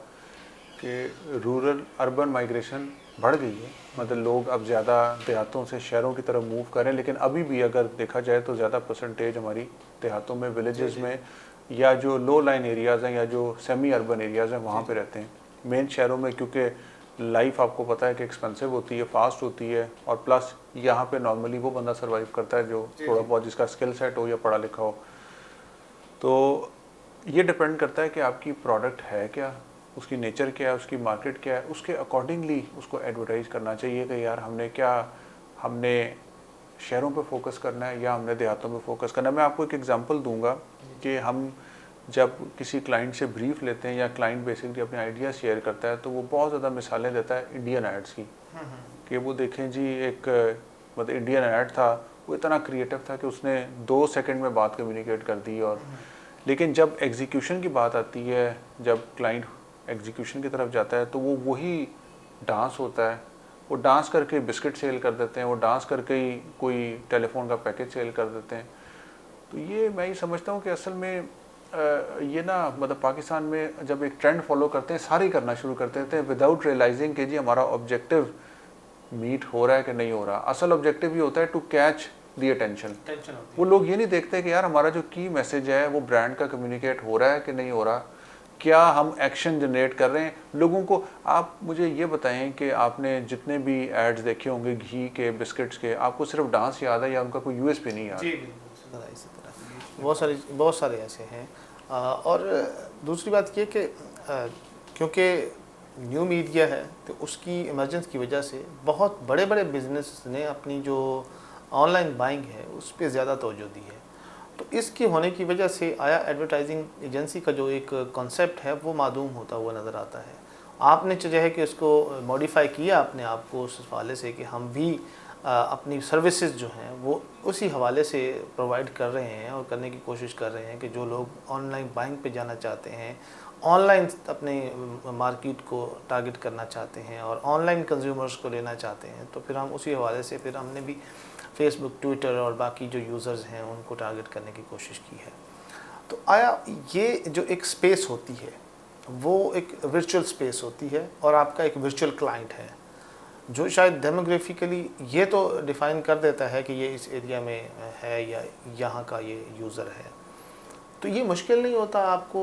कि रूरल अर्बन माइग्रेशन बढ़ गई है। मतलब लोग अब ज़्यादा देहातों से शहरों की तरफ मूव करें, लेकिन अभी भी अगर देखा जाए तो ज़्यादा परसेंटेज हमारी देहातों में, विलेजेस में या जो लो लाइन एरियाज़ हैं या जो सेमी अर्बन एरियाज़ हैं वहाँ पे रहते हैं। मेन शहरों में क्योंकि लाइफ आपको पता है कि एक्सपेंसिव होती है, फास्ट होती है, और प्लस यहाँ पे नॉर्मली वो बंदा सर्वाइव करता है जो थोड़ा बहुत जिसका स्किल सेट हो या पढ़ा लिखा हो। तो ये डिपेंड करता है कि आपकी प्रोडक्ट है क्या, उसकी नेचर क्या है, उसकी मार्केट क्या है, उसके अकॉर्डिंगली उसको एडवर्टाइज करना चाहिए कि यार हमने शहरों पे फोकस करना है या हमने देहातों में फोकस करना है। मैं आपको एक एग्जांपल दूंगा कि हम जब किसी क्लाइंट से ब्रीफ लेते हैं या क्लाइंट बेसिकली अपने आइडिया शेयर करता है तो वो बहुत ज़्यादा मिसालें देता है इंडियन एड्स की, कि वो देखें जी एक मतलब इंडियन ऐड था, वो इतना क्रिएटिव था कि उसने 2 सेकंड में बात कम्युनिकेट कर दी। और लेकिन जब एग्जीक्यूशन की बात आती है, जब क्लाइंट एग्जीक्यूशन की तरफ जाता है तो वो वही डांस होता है, वो डांस करके बिस्किट सेल कर देते हैं, वो डांस करके ही कोई टेलीफोन का पैकेज सेल कर देते हैं। तो ये मैं ये समझता हूँ कि असल में ये ना मतलब पाकिस्तान में जब एक ट्रेंड फॉलो करते हैं सारे करना शुरू कर देते हैं विदाउट रियलाइजिंग कि जी हमारा ऑब्जेक्टिव मीट हो रहा है कि नहीं हो रहा। असल ऑब्जेक्टिव ये होता है टू कैच दी अटेंशन। वो लोग ये नहीं देखते कि यार हमारा जो की मैसेज है वो ब्रांड का कम्युनिकेट हो रहा है कि नहीं हो रहा, क्या हम एक्शन जनरेट कर रहे हैं लोगों को। आप मुझे ये बताएं कि आपने जितने भी एड्स देखे होंगे घी के, बिस्किट्स के, आपको सिर्फ डांस याद है या उनका कोई यूएसपी नहीं याद? इसी तरह बहुत सारे ऐसे हैं। और दूसरी बात ये कि क्योंकि न्यू मीडिया है तो उसकी इमरजेंस की वजह से बहुत बड़े बड़े बिजनेस ने अपनी जो ऑनलाइन बाइंग है उस पर ज़्यादा तवज्जो दी है। तो इसके होने की वजह से आया एडवर्टाइजिंग एजेंसी का जो एक कॉन्सेप्ट है वो मादूम होता हुआ नज़र आता है। आपने जो है कि उसको मॉडिफाई किया अपने आप को उस हवाले से कि हम भी अपनी सर्विसेज जो हैं वो उसी हवाले से प्रोवाइड कर रहे हैं और करने की कोशिश कर रहे हैं कि जो लोग ऑनलाइन बाइंग पे जाना चाहते हैं, ऑनलाइन अपने मार्केट को टारगेट करना चाहते हैं और ऑनलाइन कंज्यूमर्स को लेना चाहते हैं, तो फिर हम उसी हवाले से फिर हमने भी फेसबुक, ट्विटर और बाकी जो यूज़र्स हैं उनको टारगेट करने की कोशिश की है। तो आया ये जो एक स्पेस होती है वो एक वर्चुअल स्पेस होती है और आपका एक वर्चुअल क्लाइंट है जो शायद डेमोग्राफिकली ये तो डिफ़ाइन कर देता है कि ये इस एरिया में है या यहाँ का ये यूज़र है। तो ये मुश्किल नहीं होता आपको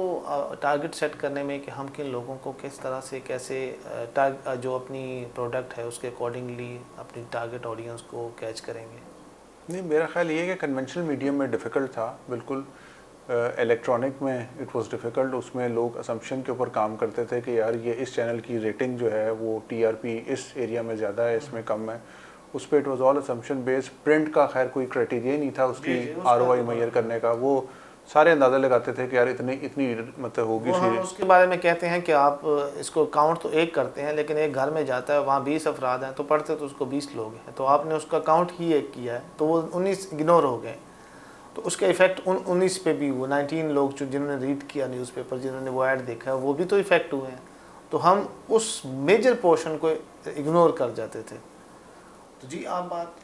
टारगेट सेट करने में कि हम किन लोगों को किस तरह से कैसे जो अपनी प्रोडक्ट है उसके अकॉर्डिंगली अपनी टारगेट ऑडियंस को कैच करेंगे? नहीं, मेरा ख्याल ये है कि कन्वेंशनल मीडियम में डिफ़िकल्ट था बिल्कुल। इलेक्ट्रॉनिक में इट वाज डिफ़िकल्ट। उसमें लोग असम्पशन के ऊपर काम करते थे कि यार ये इस चैनल की रेटिंग जो है वो टीआरपी इस एरिया में ज़्यादा है, इसमें कम है। उस पर it was all assumption based. Print का खैर कोई क्राइटेरिया नहीं था उसकी आरओआई मेजर करने का। वो सारे अंदाज़ा लगाते थे कि यार इतनी मतलब होगी। हम उसके बारे में कहते हैं कि आप इसको काउंट तो एक करते हैं लेकिन एक घर में जाता है वहाँ 20 अफराद हैं तो पढ़ते तो उसको 20 लोग हैं, तो आपने उसका काउंट ही एक किया है तो वो 19 इग्नोर हो गए। तो उसका इफ़ेक्ट 19 पे भी हुआ। 19 लोग जो जिन्होंने रीड किया न्यूज़पेपर, जिन्होंने वो ऐड देखा वो भी तो इफ़ेक्ट हुए हैं। तो हम उस मेजर पोर्शन को इग्नोर कर जाते थे। तो जी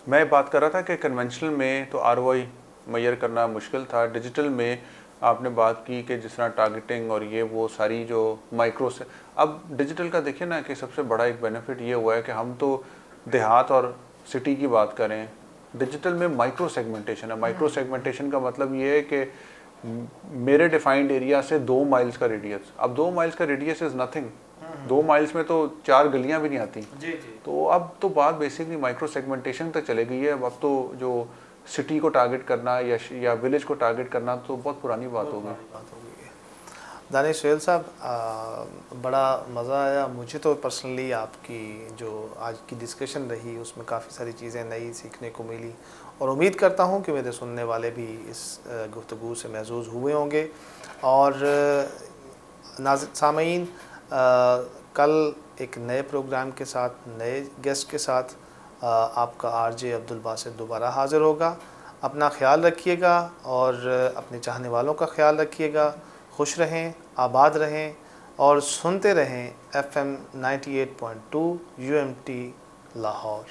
मैं बात कर रहा था कि कन्वेंशनल में तो आरओआई मेजर करना मुश्किल था। डिजिटल में आपने बात की कि जिस तरह टारगेटिंग और ये वो सारी जो माइक्रो से, अब डिजिटल का देखिए ना कि सबसे बड़ा एक बेनिफिट ये हुआ है कि हम तो देहात और सिटी की बात करें, डिजिटल में माइक्रो सेगमेंटेशन है। माइक्रो सेगमेंटेशन का मतलब ये है कि मेरे डिफाइंड एरिया से 2 माइल्स का रेडियस, अब 2 माइल्स का रेडियस इज़ नथिंग। 2 माइल्स में तो 4 गलियां भी नहीं आती। जी। तो अब तो बात बेसिकली माइक्रो सेगमेंटेशन तक चले गई है। अब तो जो सिटी को टारगेट करना या विलेज को टारगेट करना तो बहुत पुरानी बात हो गई। दानिश सुहेल साहब, बड़ा मज़ा आया मुझे तो पर्सनली। आपकी जो आज की डिस्कशन रही उसमें काफ़ी सारी चीज़ें नई सीखने को मिली और उम्मीद करता हूँ कि मेरे सुनने वाले भी इस गुफ्तगू से महसूस हुए होंगे। और सामीन, कल एक नए प्रोग्राम के साथ, नए गेस्ट के साथ आपका आरजे अब्दुल बासित दोबारा हाज़िर होगा। अपना ख्याल रखिएगा और अपने चाहने वालों का ख्याल रखिएगा। खुश रहें, आबाद रहें और सुनते रहें FM 98.2 UMT लाहौर।